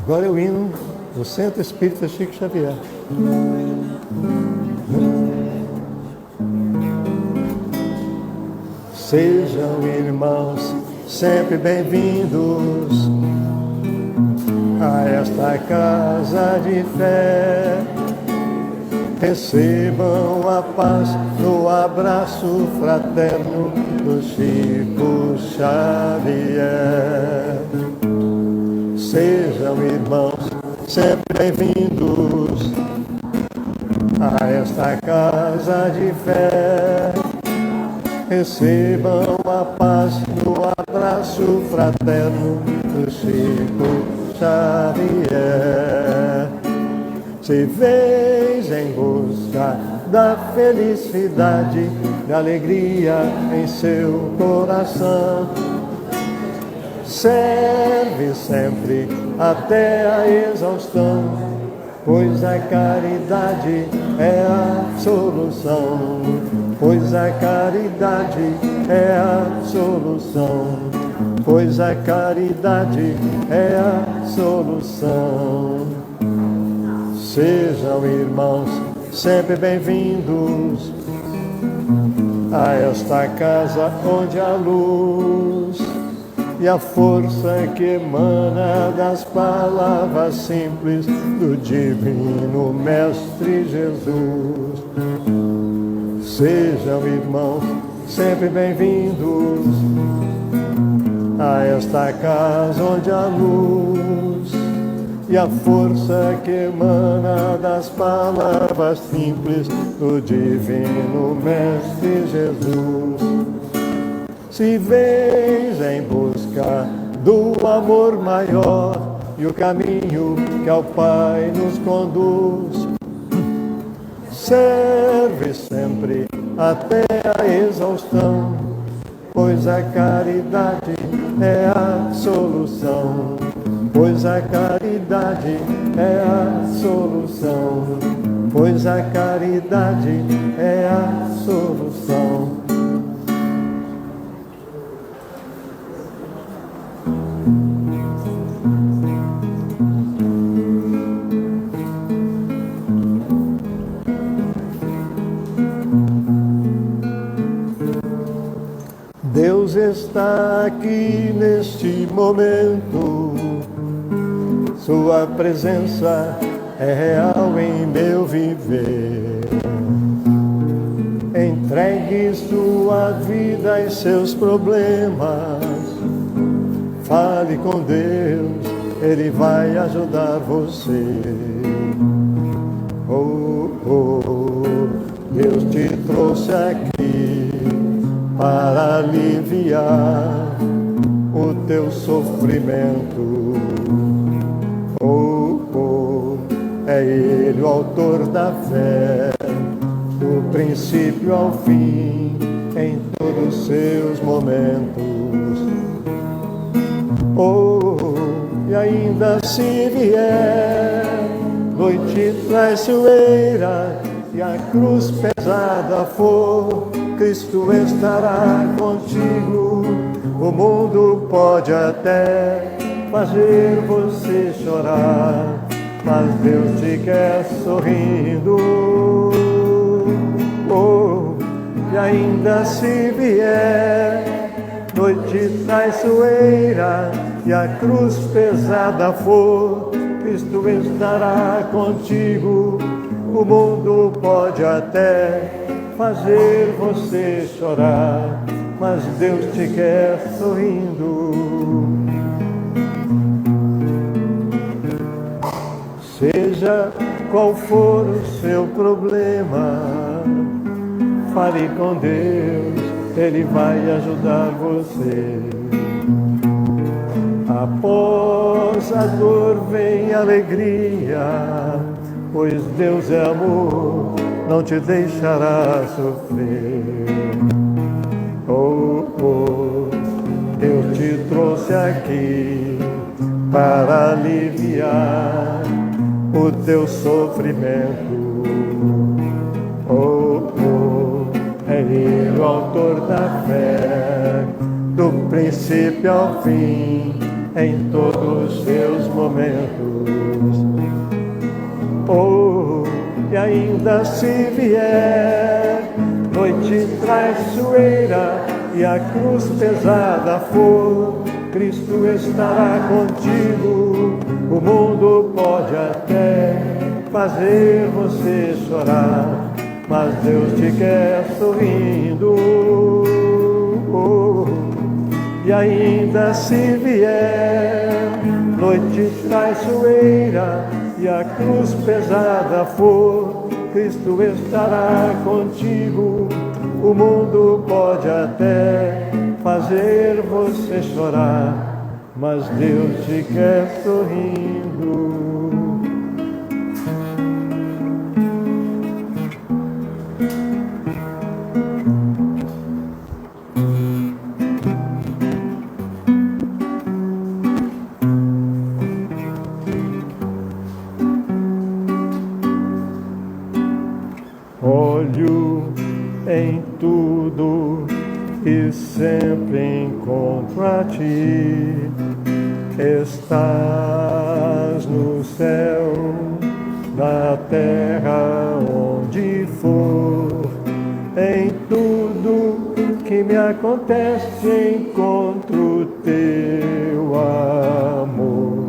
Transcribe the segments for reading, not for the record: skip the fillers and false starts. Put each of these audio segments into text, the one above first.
Agora é o hino do Centro Espírita Chico Xavier. Sejam, irmãos, sempre bem-vindos a esta casa de fé. Recebam a paz no abraço fraterno do Chico Xavier. Sejam, irmãos, sempre bem-vindos a esta casa de fé. Recebam a paz no abraço fraterno do Chico Xavier. Se vês em busca da felicidade, da alegria em seu coração, serve sempre até a exaustão, pois a caridade é a solução. Pois a caridade é a solução. Pois a caridade é a solução. Sejam, irmãos, sempre bem-vindos a esta casa onde a luz e a força que emana das palavras simples do Divino Mestre Jesus. Sejam, irmãos, sempre bem-vindos a esta casa onde a luz e a força que emana das palavras simples do Divino Mestre Jesus. Se vês em busca do amor maior e o caminho que ao Pai nos conduz, serve sempre até a exaustão, pois a caridade é a solução. Pois a caridade é a solução. Pois a caridade é a solução. Deus está aqui neste momento. Sua presença é real em meu viver. Entregue sua vida e seus problemas. Fale com Deus, Ele vai ajudar você. Oh, oh, Deus te trouxe aqui para aliviar o teu sofrimento. Oh, oh, é Ele o autor da fé, do princípio ao fim, em todos os seus momentos. Oh, e ainda se vier noite traiçoeira e a cruz pesada for, Cristo estará contigo. O mundo pode até fazer você chorar, mas Deus te quer sorrindo. Oh, e ainda se vier noite traiçoeira e a cruz pesada for, Cristo estará contigo. O mundo pode até fazer você chorar, mas Deus te quer sorrindo. Seja qual for o seu problema, fale com Deus, Ele vai ajudar você. Após a dor vem alegria, pois Deus é amor, não te deixará sofrer. Oh, oh, Deus te trouxe aqui para aliviar o teu sofrimento. Oh, oh, é Ele o autor da fé, do princípio ao fim, em todos nos seus momentos. Oh, e ainda se vier noite traiçoeira e a cruz pesada for, Cristo estará contigo. O mundo pode até fazer você chorar, mas Deus te quer sorrindo. Oh, e ainda se vier noite traiçoeira e a cruz pesada for, Cristo estará contigo. O mundo pode até fazer você chorar, mas Deus te quer sorrindo. Olho em tudo e sempre encontro a ti. Estás no céu, na terra, onde for. Em tudo que me acontece encontro teu amor.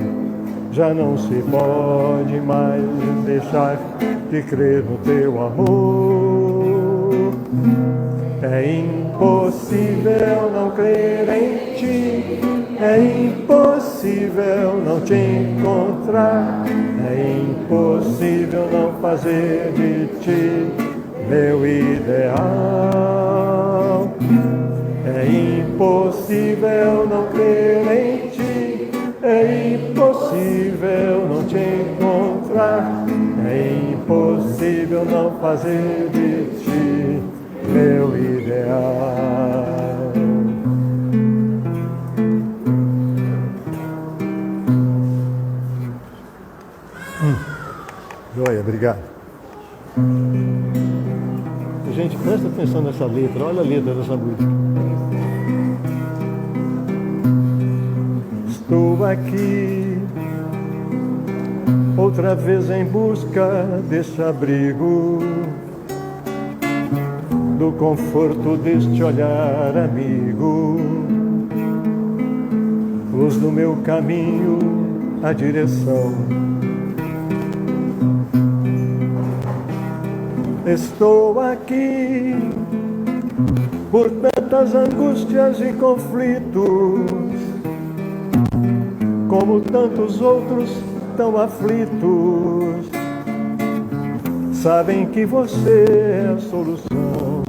Já não se pode mais deixar de crer no teu amor. É impossível não crer em ti, é impossível não te encontrar, é impossível não fazer de ti meu ideal. É impossível não crer em ti, é impossível não te encontrar, é impossível não fazer de ti meu ideal. Joia, obrigado. Gente, presta atenção nessa letra, olha a letra dessa música. Estou aqui outra vez em busca desse abrigo, do conforto deste olhar amigo, luz no meu caminho, a direção. Estou aqui por tantas angústias e conflitos, como tantos outros tão aflitos, sabem que você é a solução.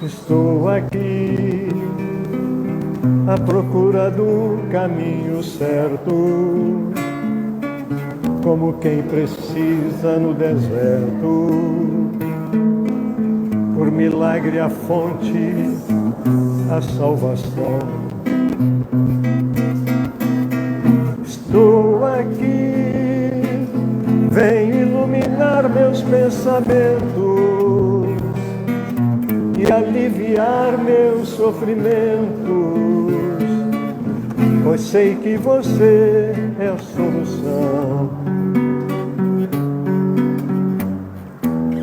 Estou aqui à procura do caminho certo, como quem precisa no deserto, por milagre a fonte, a salvação. Estou aqui, venho iluminar meus pensamentos e aliviar meus sofrimentos, pois sei que você é a solução.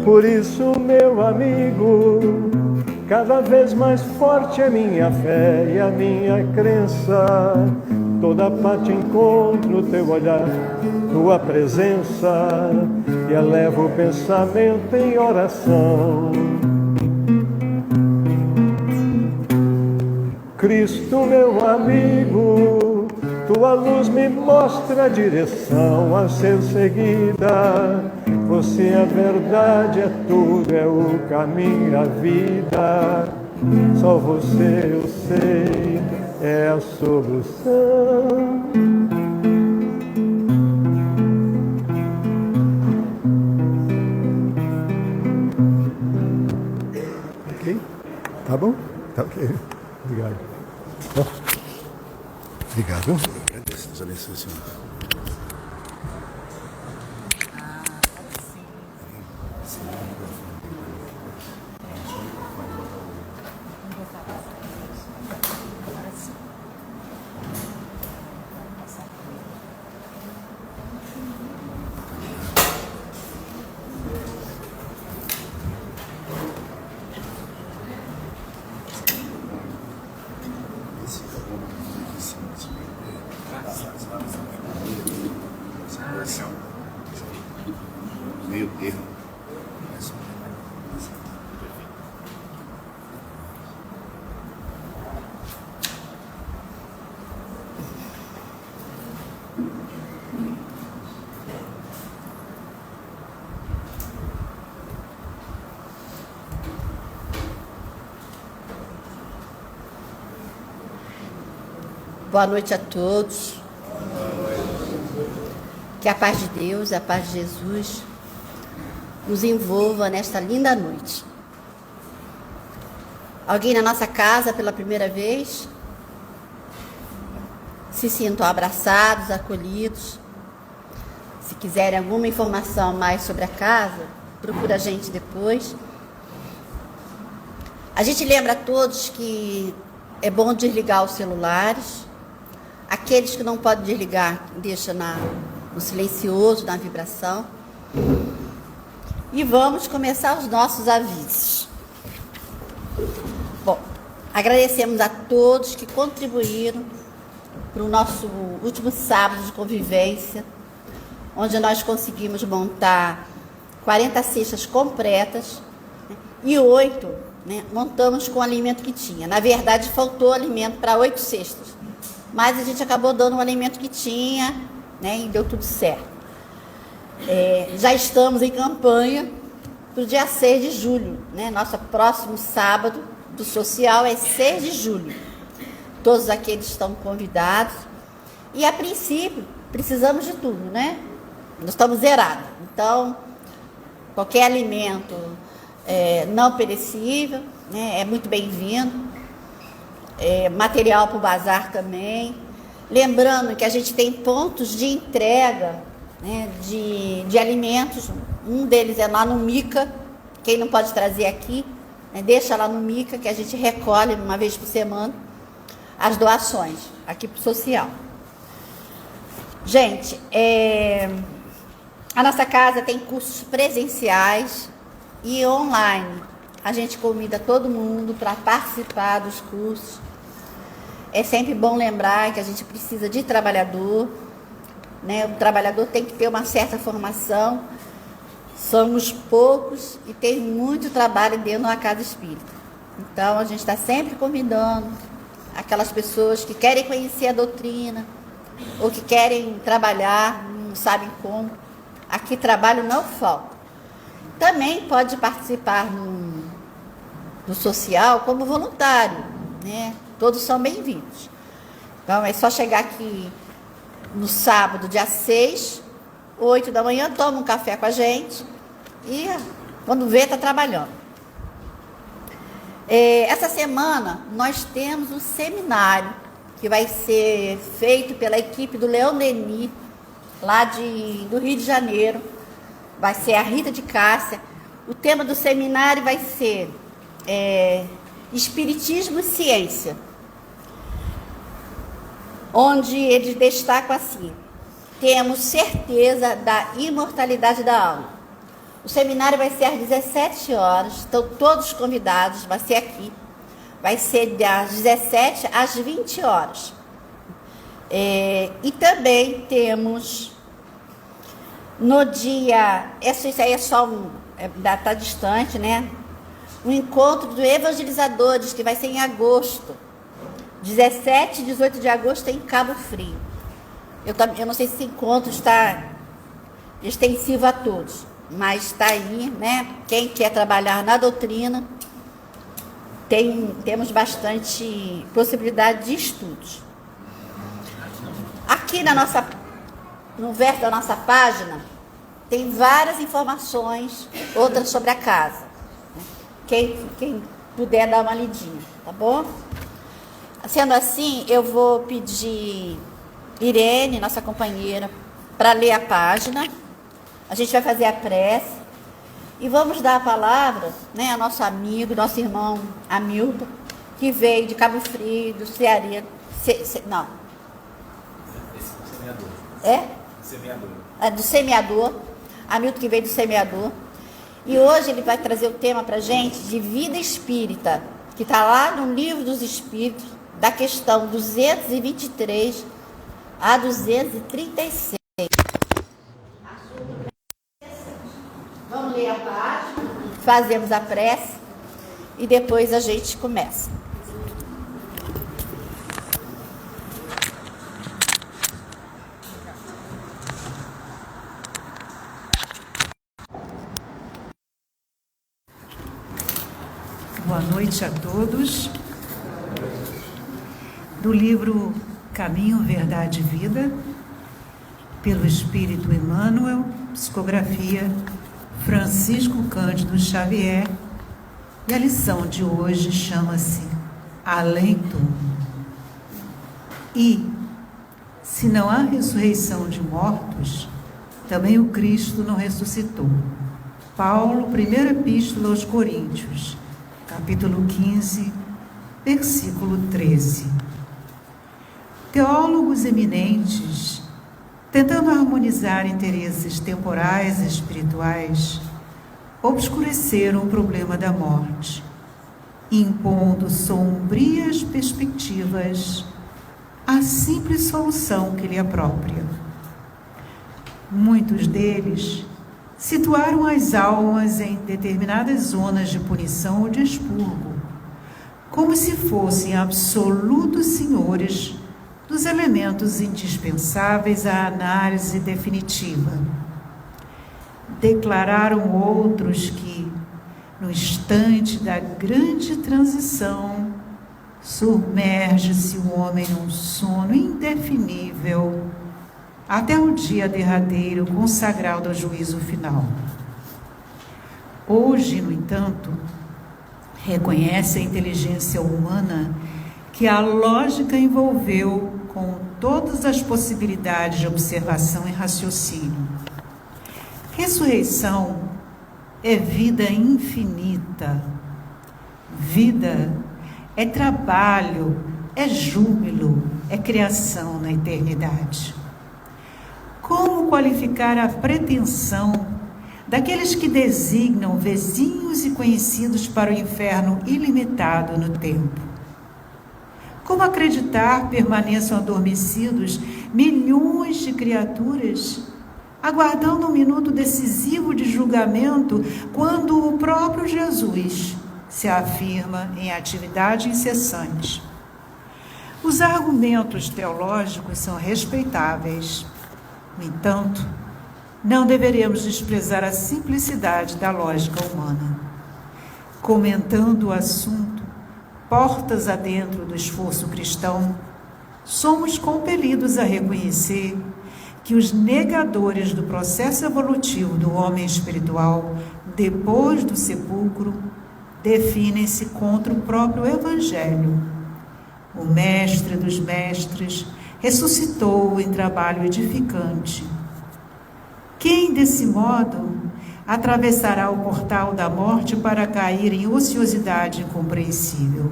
Por isso, meu amigo, cada vez mais forte é minha fé e a minha crença. Toda parte encontro teu olhar, tua presença, e elevo o pensamento em oração. Cristo, meu amigo, tua luz me mostra a direção a ser seguida. Você é a verdade, é tudo, é o caminho, a vida. Só você, eu sei, é a solução. Ok? Tá bom? Tá ok. Obrigado. Obrigado. Agradeço, Deus abençoe, Senhor. Meio termo. Boa noite a todos. Que a paz de Deus, a paz de Jesus nos envolva nesta linda noite. Alguém na nossa casa pela primeira vez? Se sintam abraçados, acolhidos. Se quiserem alguma informação mais sobre a casa, procura a gente depois. A gente lembra a todos que é bom desligar os celulares. Aqueles que não podem desligar, deixa no silencioso, na vibração. E vamos começar os nossos avisos. Bom, agradecemos a todos que contribuíram para o nosso último sábado de convivência, onde nós conseguimos montar 40 cestas completas e 8, montamos com o alimento que tinha. Na verdade, faltou alimento para 8 cestas. Mas a gente acabou dando o alimento que tinha, e deu tudo certo. Já estamos em campanha para o dia 6 de julho. Nosso próximo sábado do social é 6 de julho. Todos aqueles estão convidados. E, a princípio, precisamos de tudo, Nós estamos zerados. Então, qualquer alimento não perecível é muito bem-vindo. Material para o bazar também. Lembrando que a gente tem pontos de entrega de alimentos. Um deles é lá no Mica. Quem não pode trazer aqui, deixa lá no Mica, que a gente recolhe uma vez por semana as doações aqui para o social. Gente, a nossa casa tem cursos presenciais e online. A gente convida todo mundo para participar dos cursos. É sempre bom lembrar que a gente precisa de trabalhador, O trabalhador tem que ter uma certa formação. Somos poucos e tem muito trabalho dentro da casa espírita. Então, a gente está sempre convidando aquelas pessoas que querem conhecer a doutrina ou que querem trabalhar, não sabem como. Aqui trabalho não falta. Também pode participar do social como voluntário, Todos são bem-vindos. Então, é só chegar aqui no sábado, dia 6, 8 da manhã, toma um café com a gente e, quando vê, está trabalhando. Essa semana, nós temos um seminário que vai ser feito pela equipe do Leão Denis, lá do Rio de Janeiro. Vai ser a Rita de Cássia. O tema do seminário vai ser Espiritismo e Ciência, onde eles destacam assim: temos certeza da imortalidade da alma. O seminário vai ser às 17 horas, estão todos convidados, vai ser aqui. Vai ser das 17 às 20 horas. E também temos no dia, isso aí é só está distante, um encontro do evangelizadores, que vai ser em agosto. 17 e 18 de agosto em Cabo Frio. Eu não sei se esse encontro está extensivo a todos, mas está aí, Quem quer trabalhar na doutrina, temos bastante possibilidade de estudos. Aqui no verso da nossa página, tem várias informações, outras sobre a casa. Quem puder dar uma lidinha, tá bom? Sendo assim, eu vou pedir Irene, nossa companheira, para ler a página. A gente vai fazer a prece e vamos dar a palavra, ao nosso amigo, nosso irmão Hamilton, que veio de Cabo Frio, do Ceará. Não. Esse é o semeador. Semeador. Do semeador. Hamilton, que veio do semeador. E hoje ele vai trazer o tema para a gente de vida espírita, que está lá no Livro dos Espíritos, da questão 223 a 236. Vamos ler a página, fazemos a prece e depois a gente começa. Boa noite a todos. Do livro Caminho, Verdade e Vida, pelo Espírito Emmanuel, psicografia Francisco Cândido Xavier, e a lição de hoje chama-se Além Túmulo. E, se não há ressurreição de mortos, também o Cristo não ressuscitou. Paulo, primeira epístola aos Coríntios, capítulo 15, versículo 13. Teólogos eminentes, tentando harmonizar interesses temporais e espirituais, obscureceram o problema da morte, impondo sombrias perspectivas à simples solução que lhe é própria. Muitos deles situaram as almas em determinadas zonas de punição ou de expurgo, como se fossem absolutos senhores dos elementos indispensáveis à análise definitiva. Declararam outros que, no instante da grande transição, submerge-se o homem num sono indefinível até o dia derradeiro consagrado ao juízo final. Hoje, no entanto, reconhece a inteligência humana que a lógica envolveu com todas as possibilidades de observação e raciocínio. Ressurreição é vida infinita. Vida é trabalho, é júbilo, é criação na eternidade. Como qualificar a pretensão daqueles que designam vizinhos e conhecidos para o inferno ilimitado no tempo? Como acreditar permaneçam adormecidos milhões de criaturas, aguardando um minuto decisivo de julgamento, quando o próprio Jesus se afirma em atividade incessante? Os argumentos teológicos são respeitáveis. No entanto, não deveremos desprezar a simplicidade da lógica humana. Comentando o assunto, portas adentro do esforço cristão, somos compelidos a reconhecer que os negadores do processo evolutivo do homem espiritual, depois do sepulcro, definem-se contra o próprio Evangelho. O mestre dos mestres ressuscitou em trabalho edificante. Quem, desse modo, atravessará o portal da morte para cair em ociosidade incompreensível?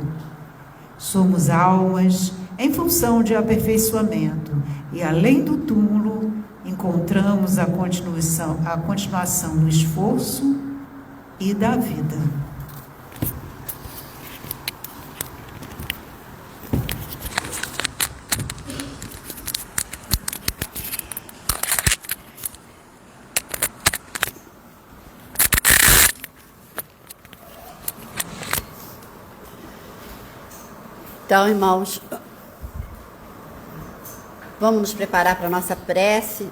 Somos almas em função de aperfeiçoamento, e além do túmulo, encontramos a continuação do esforço e da vida. Então, irmãos, vamos nos preparar para a nossa prece,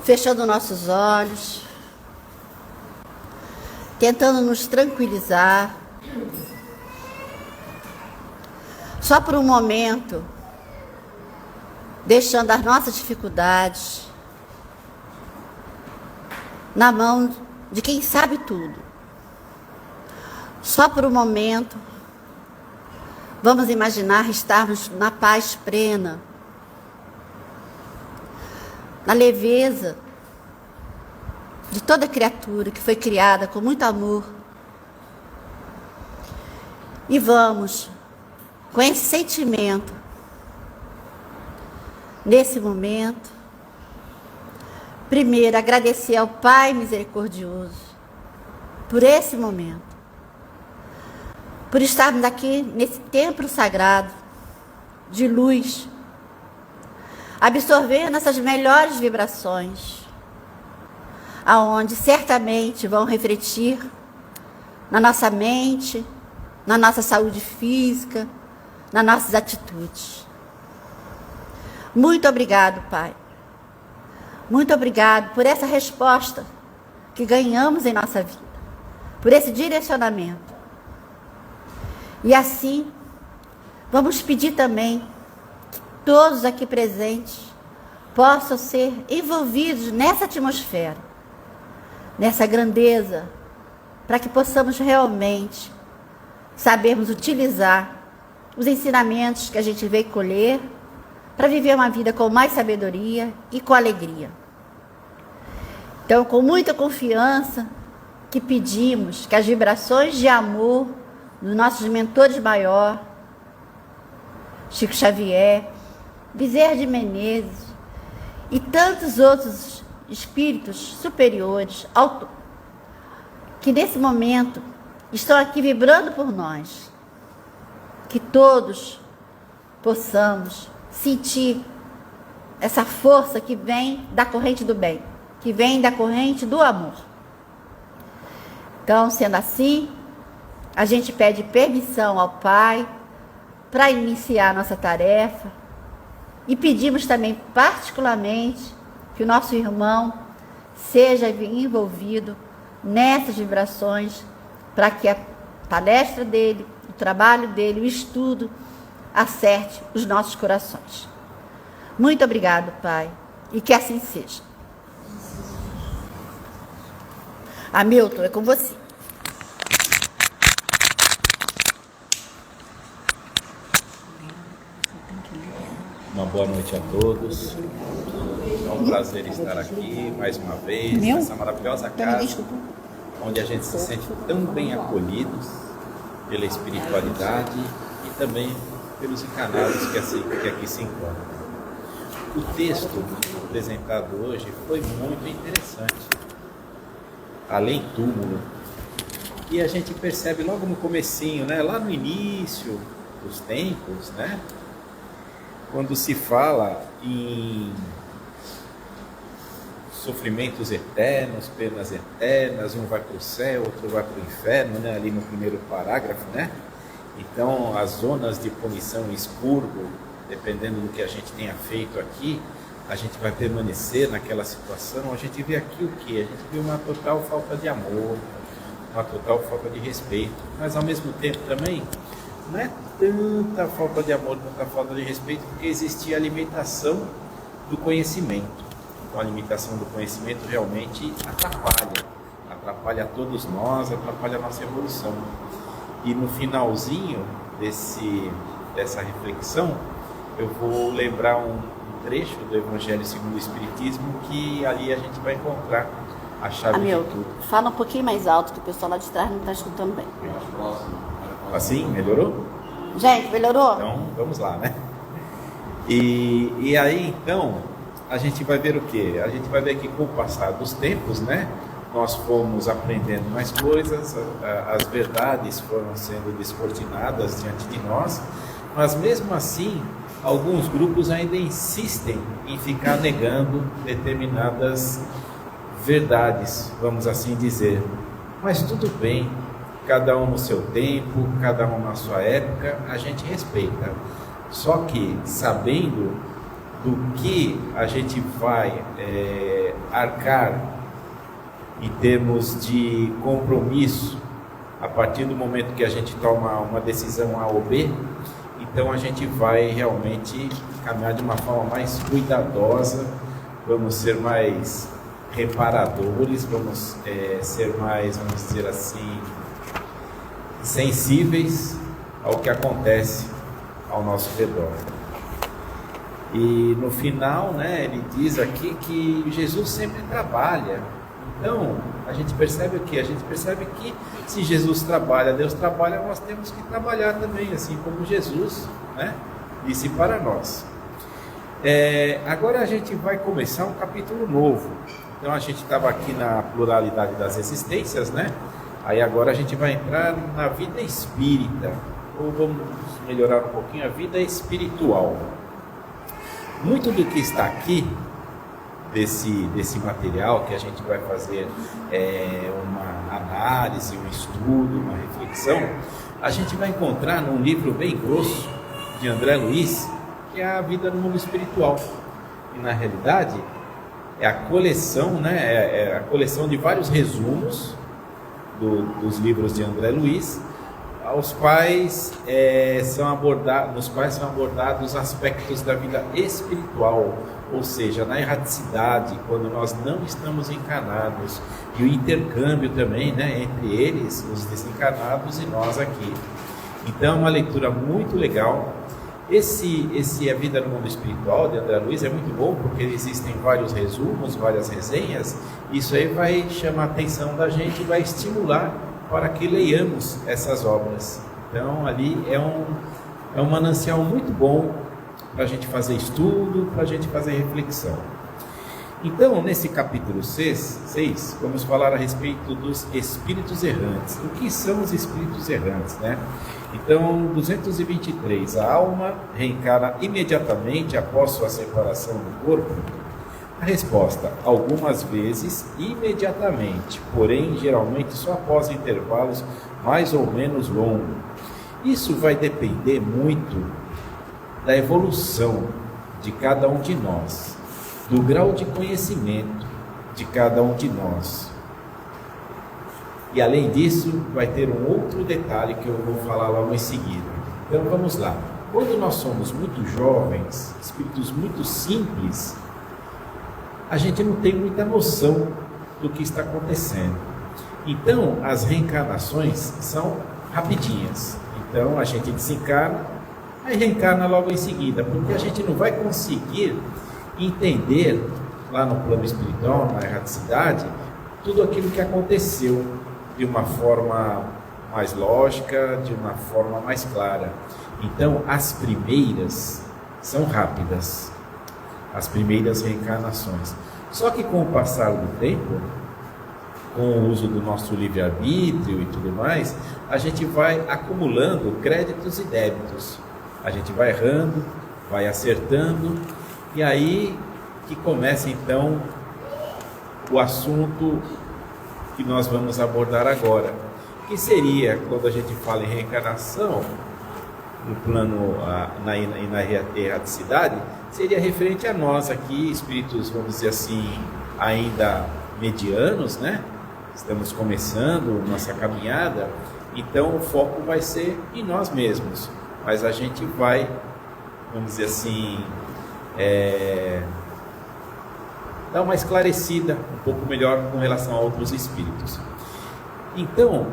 fechando nossos olhos, tentando nos tranquilizar. Só por um momento, deixando as nossas dificuldades na mão de quem sabe tudo. Só por um momento, vamos imaginar estarmos na paz plena, na leveza de toda criatura que foi criada com muito amor. E vamos, com esse sentimento, nesse momento, primeiro agradecer ao Pai misericordioso por esse momento, por estarmos aqui nesse templo sagrado de luz, absorvendo essas melhores vibrações, aonde certamente vão refletir na nossa mente, na nossa saúde física, nas nossas atitudes. Muito obrigado, Pai. Muito obrigado por essa resposta que ganhamos em nossa vida, por esse direcionamento. E assim, vamos pedir também que todos aqui presentes possam ser envolvidos nessa atmosfera, nessa grandeza, para que possamos realmente sabermos utilizar os ensinamentos que a gente veio colher para viver uma vida com mais sabedoria e com alegria. Então, com muita confiança, que pedimos que as vibrações de amor dos nossos mentores maior, Chico Xavier, Bezerra de Menezes e tantos outros espíritos superiores, que nesse momento estão aqui vibrando por nós, que todos possamos sentir essa força que vem da corrente do bem, que vem da corrente do amor. Então, sendo assim, a gente pede permissão ao Pai para iniciar a nossa tarefa e pedimos também particularmente que o nosso irmão seja envolvido nessas vibrações para que a palestra dele, o trabalho dele, o estudo acerte os nossos corações. Muito obrigado, Pai, e que assim seja. Hamilton, é com você. Uma boa noite a todos. É um prazer estar aqui mais uma vez, nessa maravilhosa casa, onde a gente se sente tão bem acolhidos pela espiritualidade e também pelos encarnados que aqui se encontram. O texto apresentado hoje foi muito interessante. Além túmulo, e a gente percebe logo no comecinho, né, lá no início dos tempos, né, quando se fala em sofrimentos eternos, penas eternas, um vai para o céu, outro vai para o inferno, né, ali no primeiro parágrafo, né? Então, as zonas de punição e expurgo, dependendo do que a gente tenha feito aqui, a gente vai permanecer naquela situação. A gente vê aqui o quê? A gente vê uma total falta de amor, uma total falta de respeito, mas ao mesmo tempo também não é tanta falta de amor, tanta falta de respeito, porque existia a limitação do conhecimento. Então a limitação do conhecimento realmente atrapalha todos nós, atrapalha a nossa evolução. E no finalzinho dessa reflexão, eu vou lembrar um trecho do Evangelho segundo o Espiritismo, que ali a gente vai encontrar a chave de tudo. Fala um pouquinho mais alto, que o pessoal lá de trás não está escutando bem. Assim? Melhorou? Gente, melhorou? Então, vamos lá, né? E aí, então, a gente vai ver o quê? A gente vai ver que com o passar dos tempos, né, nós fomos aprendendo mais coisas, as verdades foram sendo descortinadas diante de nós, mas mesmo assim, alguns grupos ainda insistem em ficar negando determinadas verdades, vamos assim dizer. Mas tudo bem, cada um no seu tempo, cada um na sua época, a gente respeita. Só que sabendo do que a gente vai arcar em termos de compromisso a partir do momento que a gente toma uma decisão A ou B, então a gente vai realmente caminhar de uma forma mais cuidadosa, vamos ser mais reparadores, vamos ser mais, vamos dizer assim, sensíveis ao que acontece ao nosso redor. E no final, né, ele diz aqui que Jesus sempre trabalha. Então, a gente percebe o quê? A gente percebe que se Jesus trabalha, Deus trabalha, nós temos que trabalhar também, assim como Jesus, né, disse para nós. Agora a gente vai começar um capítulo novo. Então a gente estava aqui na pluralidade das existências, né? Aí agora a gente vai entrar na vida espírita, ou vamos melhorar um pouquinho, a vida espiritual. Muito do que está aqui, desse material que a gente vai fazer uma análise, um estudo, uma reflexão, a gente vai encontrar num livro bem grosso de André Luiz, que é a vida no mundo espiritual. E na realidade é a coleção, é a coleção de vários resumos dos livros de André Luiz, nos quais são abordados aspectos da vida espiritual, ou seja, na erraticidade, quando nós não estamos encarnados, e o intercâmbio também, entre eles, os desencarnados e nós aqui. Então é uma leitura muito legal. Esse A Vida no Mundo Espiritual, de André Luiz, é muito bom, porque existem vários resumos, várias resenhas. Isso aí vai chamar a atenção da gente e vai estimular para que leiamos essas obras. Então ali é um manancial muito bom para a gente fazer estudo, para a gente fazer reflexão. Então, nesse capítulo 6, vamos falar a respeito dos espíritos errantes. O que são os espíritos errantes, Então, 223, a alma reencarna imediatamente após sua separação do corpo? A resposta, algumas vezes imediatamente, porém, geralmente só após intervalos mais ou menos longos. Isso vai depender muito da evolução de cada um de nós, do grau de conhecimento de cada um de nós. E além disso, vai ter um outro detalhe que eu vou falar logo em seguida. Então vamos lá. Quando nós somos muito jovens, espíritos muito simples, a gente não tem muita noção do que está acontecendo. Então as reencarnações são rapidinhas. Então a gente desencarna, aí reencarna logo em seguida, porque a gente não vai conseguir entender lá no plano espiritual, na erraticidade, tudo aquilo que aconteceu de uma forma mais lógica, de uma forma mais clara. Então as primeiras são rápidas, as primeiras reencarnações. Só que com o passar do tempo, com o uso do nosso livre-arbítrio e tudo mais, a gente vai acumulando créditos e débitos. A gente vai errando, vai acertando, e aí que começa então o assunto que nós vamos abordar agora, que seria, quando a gente fala em reencarnação, no plano e na erraticidade, seria referente a nós aqui, espíritos, vamos dizer assim, ainda medianos, Estamos começando nossa caminhada, então o foco vai ser em nós mesmos, mas a gente vai, vamos dizer assim, dar uma esclarecida um pouco melhor com relação a outros espíritos. Então,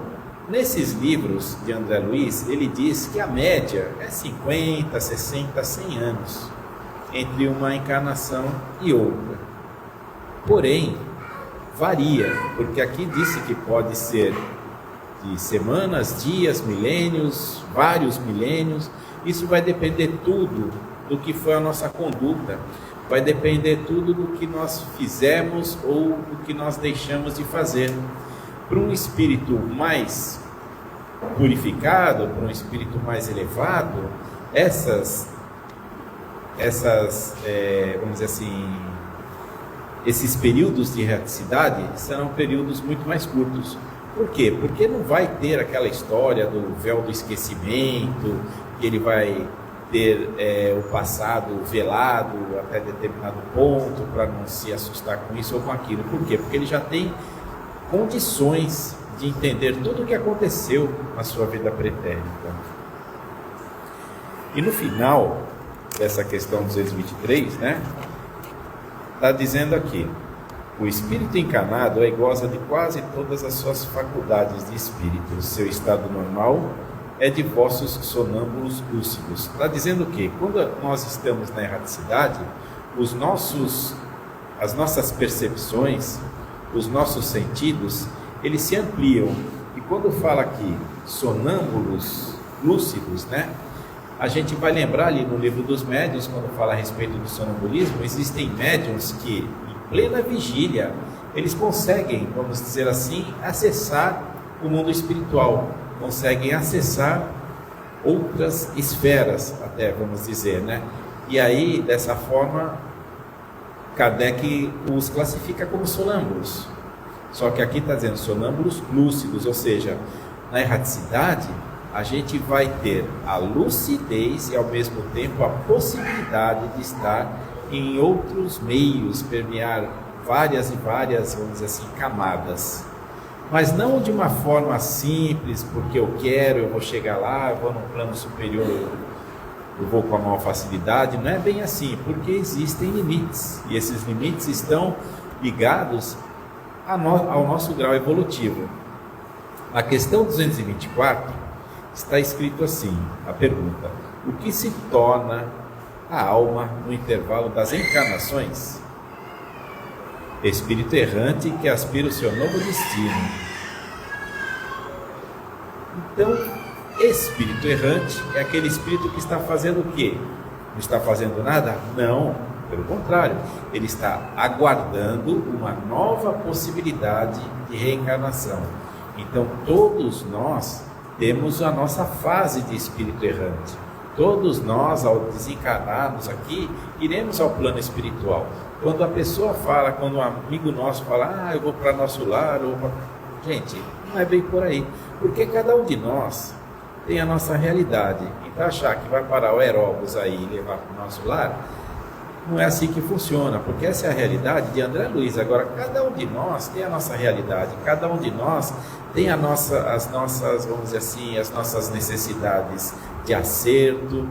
nesses livros de André Luiz, ele diz que a média é 50, 60, 100 anos entre uma encarnação e outra. Porém, varia, porque aqui disse que pode ser de semanas, dias, milênios, vários milênios. Isso vai depender tudo do que foi a nossa conduta, vai depender tudo do que nós fizemos ou do que nós deixamos de fazer. Para um espírito mais purificado, para um espírito mais elevado, vamos dizer assim, esses períodos de erraticidade serão períodos muito mais curtos. Por quê? Porque não vai ter aquela história do véu do esquecimento, que ele vai ter o passado velado até determinado ponto para não se assustar com isso ou com aquilo. Por quê? Porque ele já tem condições de entender tudo o que aconteceu na sua vida pretérita. E no final dessa questão 223, está dizendo aqui: o espírito encarnado goza de quase todas as suas faculdades de espírito. O seu estado normal é de vossos sonâmbulos lúcidos. Está dizendo que quando nós estamos na erraticidade, as nossas percepções, os nossos sentidos, eles se ampliam. E quando fala aqui sonâmbulos lúcidos, a gente vai lembrar ali no livro dos médiuns, quando fala a respeito do sonambulismo, existem médiuns que, em plena vigília, eles conseguem, vamos dizer assim, acessar o mundo espiritual, conseguem acessar outras esferas, até vamos dizer, né? E aí, dessa forma, Kardec os classifica como sonâmbulos. Só que aqui está dizendo sonâmbulos lúcidos, ou seja, na erraticidade, a gente vai ter a lucidez e, ao mesmo tempo, a possibilidade de estar em outros meios, permear várias e várias, vamos dizer assim, camadas. Mas não de uma forma simples, porque eu quero, eu vou chegar lá, eu vou num plano superior, eu vou com a maior facilidade. Não é bem assim, porque existem limites, e esses limites estão ligados ao nosso grau evolutivo. Na questão 224, está escrito assim, a pergunta: o que se torna a alma no intervalo das encarnações? Espírito errante que aspira o seu novo destino. Então, espírito errante é aquele espírito que está fazendo o quê? Não está fazendo nada? Não, pelo contrário, ele está aguardando uma nova possibilidade de reencarnação. Então, todos nós temos a nossa fase de espírito errante. Todos nós, ao desencarnarmos aqui, iremos ao plano espiritual. Quando a pessoa fala, quando um amigo nosso fala, eu vou para nosso lar, gente, não é bem por aí, porque cada um de nós tem a nossa realidade. Então achar que vai parar o aeróbus aí e levar para o nosso lar, não é assim que funciona, porque essa é a realidade de André Luiz. Agora, cada um de nós tem a nossa realidade, cada um de nós tem as nossas, vamos dizer assim, as nossas necessidades de acerto,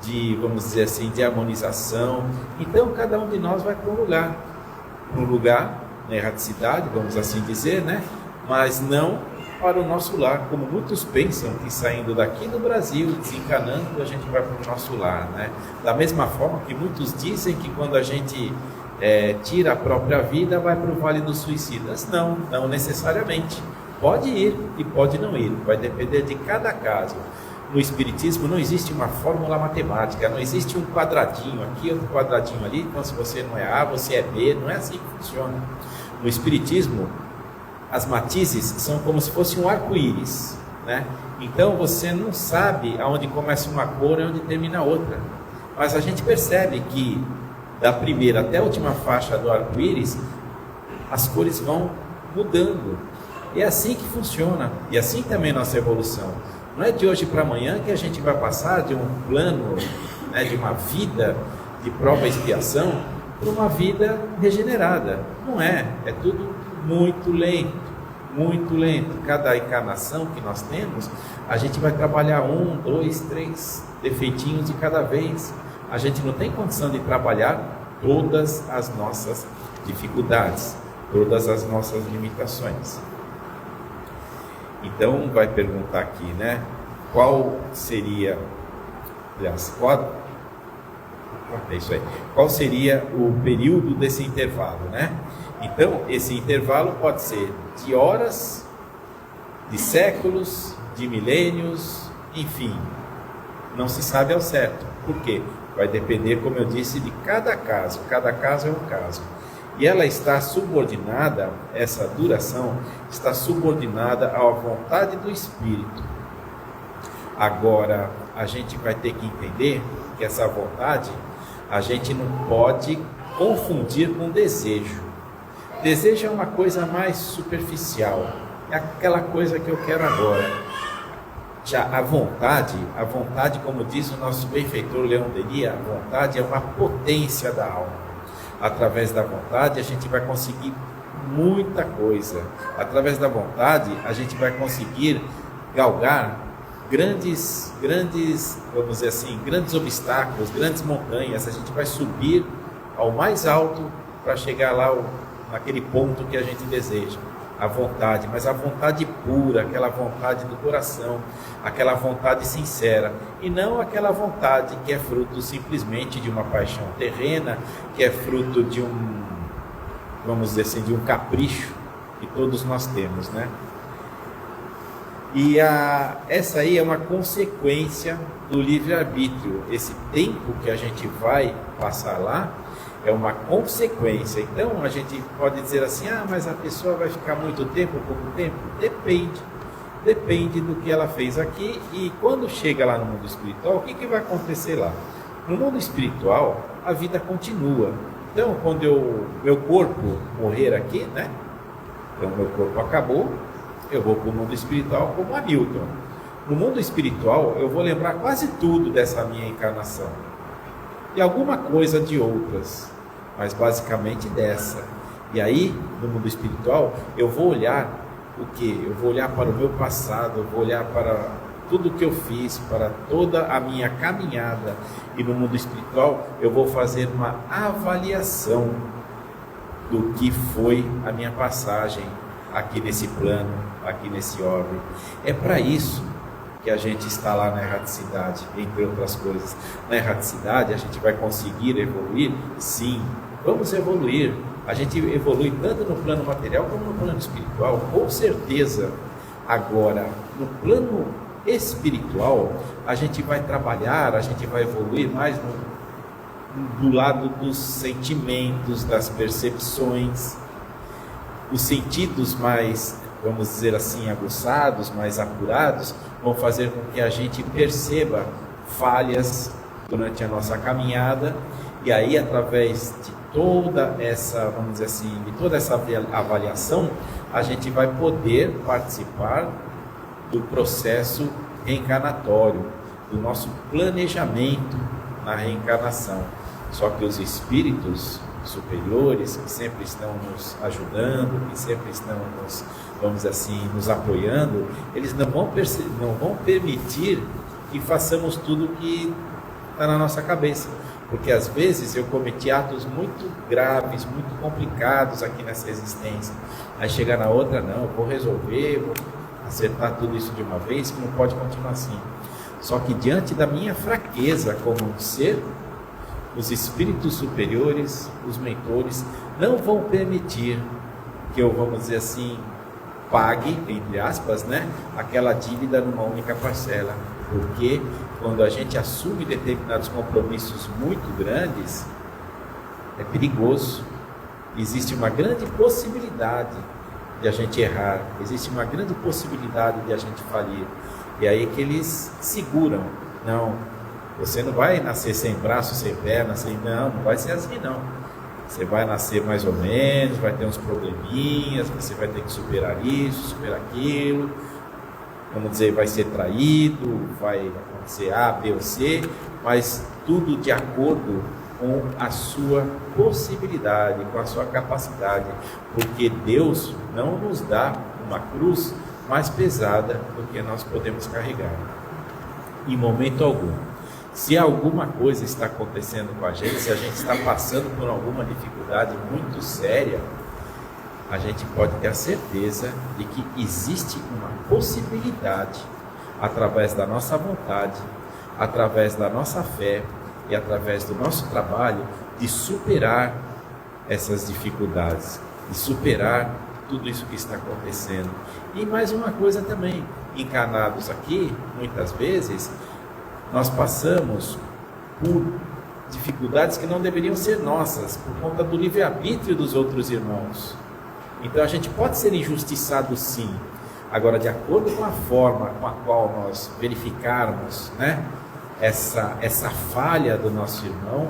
de, vamos dizer assim, de harmonização. Então, cada um de nós vai para um lugar, na erraticidade, vamos assim dizer, né? Mas não para o nosso lar, como muitos pensam que saindo daqui do Brasil, desencanando, a gente vai para o nosso lar, né? Da mesma forma que muitos dizem que quando a gente tira a própria vida, vai para o Vale dos Suicidas. Não necessariamente. Pode ir e pode não ir, vai depender de cada caso. No Espiritismo não existe uma fórmula matemática, não existe um quadradinho aqui, outro quadradinho ali, então se você não é A, você é B, não é assim que funciona. No Espiritismo, as matizes são como se fosse um arco-íris, né? Então você não sabe aonde começa uma cor e onde termina a outra. Mas a gente percebe que da primeira até a última faixa do arco-íris, as cores vão mudando. E é assim que funciona, e assim também nossa evolução. Não é de hoje para amanhã que a gente vai passar de um plano, né, de uma vida de prova e expiação, para uma vida regenerada. Não é, é tudo muito lento, muito lento. Cada encarnação que nós temos, a gente vai trabalhar 1, 2, 3 defeitinhos de cada vez. A gente não tem condição de trabalhar todas as nossas dificuldades, todas as nossas limitações. Então vai perguntar aqui, né? Qual seria, aliás, qual seria o período desse intervalo, né? Então, esse intervalo pode ser de horas, de séculos, de milênios, enfim, não se sabe ao certo. Por quê? Vai depender, como eu disse, de cada caso é um caso. E ela está subordinada, essa duração está subordinada à vontade do Espírito. Agora, a gente vai ter que entender que essa vontade, a gente não pode confundir com desejo. Desejo é uma coisa mais superficial, é aquela coisa que eu quero agora. Já a vontade, como diz o nosso benfeitor Leão Denis, a vontade é uma potência da alma. Através da vontade a gente vai conseguir muita coisa. Através da vontade a gente vai conseguir galgar grandes, vamos dizer assim, grandes obstáculos, grandes montanhas. A gente vai subir ao mais alto para chegar lá naquele ponto que a gente deseja. A vontade, mas a vontade pura, aquela vontade do coração, aquela vontade sincera, e não aquela vontade que é fruto simplesmente de uma paixão terrena, que é fruto de vamos dizer assim, de um capricho que todos nós temos, né? E essa aí é uma consequência do livre-arbítrio. Esse tempo que a gente vai passar lá é uma consequência. Então a gente pode dizer assim, mas a pessoa vai ficar muito tempo ou pouco tempo? Depende. depende do que ela fez aqui, e quando chega lá no mundo espiritual, o que vai acontecer lá? No mundo espiritual, a vida continua. Então, quando meu corpo morrer aqui, né? Então, meu corpo acabou, eu vou para o mundo espiritual como Hamilton. No mundo espiritual, eu vou lembrar quase tudo dessa minha encarnação. E alguma coisa de outras, mas basicamente dessa. E aí, no mundo espiritual, eu vou olhar o quê? Eu vou olhar para o meu passado, eu vou olhar para tudo que eu fiz, para toda a minha caminhada. E no mundo espiritual, eu vou fazer uma avaliação do que foi a minha passagem aqui nesse plano, aqui nesse orbe. É para isso que a gente está lá na erraticidade, entre outras coisas. Na erraticidade, a gente vai conseguir evoluir? Sim, vamos evoluir. A gente evolui tanto no plano material como no plano espiritual, com certeza. Agora, no plano espiritual, a gente vai trabalhar, a gente vai evoluir mais do lado dos sentimentos, das percepções, os sentidos mais, vamos dizer assim, aguçados, mais apurados, vão fazer com que a gente perceba falhas durante a nossa caminhada, e aí, através de toda essa, vamos dizer assim, de toda essa avaliação, a gente vai poder participar do processo reencarnatório, do nosso planejamento na reencarnação. Só que os espíritos superiores, que sempre estão nos ajudando, que sempre estão nos, vamos dizer assim, nos apoiando, eles não vão permitir que façamos tudo que está na nossa cabeça. Porque às vezes eu cometi atos muito graves, muito complicados aqui nessa existência. Aí chegar na outra, não, eu vou resolver, vou acertar tudo isso de uma vez, que não pode continuar assim. Só que diante da minha fraqueza como um ser, os espíritos superiores, os mentores, não vão permitir que eu, vamos dizer assim, pague, entre aspas, né, aquela dívida numa única parcela. Porque quando a gente assume determinados compromissos muito grandes, é perigoso. Existe uma grande possibilidade de a gente errar, existe uma grande possibilidade de a gente falir. E aí que eles seguram. Não, você não vai nascer sem braço, sem perna, não vai ser assim não. Você vai nascer mais ou menos, vai ter uns probleminhas, você vai ter que superar isso, superar aquilo. Vamos dizer, vai ser traído, vai acontecer A, B ou C, mas tudo de acordo com a sua possibilidade, com a sua capacidade, porque Deus não nos dá uma cruz mais pesada do que nós podemos carregar, em momento algum. Se alguma coisa está acontecendo com a gente, se a gente está passando por alguma dificuldade muito séria, a gente pode ter a certeza de que existe uma possibilidade, através da nossa vontade, através da nossa fé e através do nosso trabalho, de superar essas dificuldades, de superar tudo isso que está acontecendo. E mais uma coisa também, encarnados aqui, muitas vezes, nós passamos por dificuldades que não deveriam ser nossas, por conta do livre-arbítrio dos outros irmãos. Então a gente pode ser injustiçado sim. Agora, de acordo com a forma com a qual nós verificarmos, né, essa falha do nosso irmão,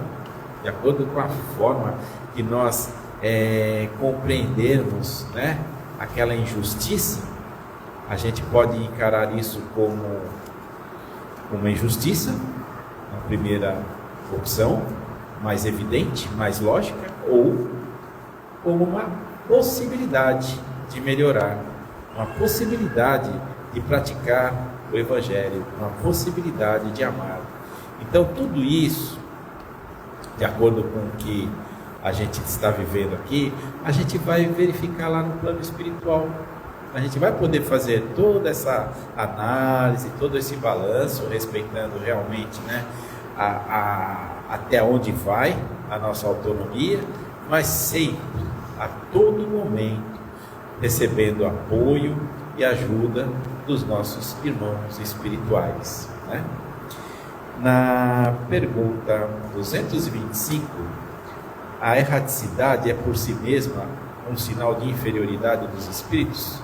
de acordo com a forma que nós compreendermos, né, aquela injustiça, a gente pode encarar isso como uma injustiça, a primeira opção, mais evidente, mais lógica, ou como uma possibilidade de melhorar, uma possibilidade de praticar o Evangelho, uma possibilidade de amar. Então tudo isso, de acordo com o que a gente está vivendo aqui, a gente vai verificar lá no plano espiritual. A gente vai poder fazer toda essa análise, todo esse balanço, respeitando realmente, né, até onde vai a nossa autonomia, mas sempre, a todo momento, recebendo apoio e ajuda dos nossos irmãos espirituais, né? Na pergunta 225, a erraticidade é por si mesma um sinal de inferioridade dos espíritos?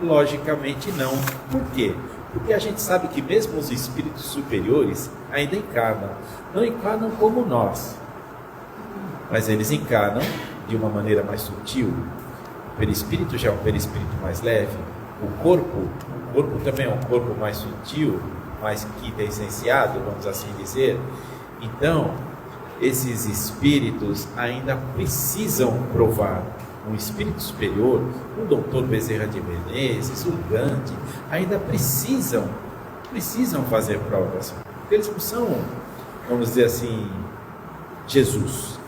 Logicamente não. Por quê? Porque a gente sabe que mesmo os espíritos superiores ainda encarnam. Não encarnam como nós, mas eles encarnam de uma maneira mais sutil. O perispírito já é um perispírito mais leve. O corpo também é um corpo mais sutil, mais quintessenciado, vamos assim dizer. Então, esses espíritos ainda precisam provar. Um espírito superior, o doutor Bezerra de Menezes, o Gandhi, ainda precisam fazer provas. Porque eles não são, vamos dizer assim, Jesus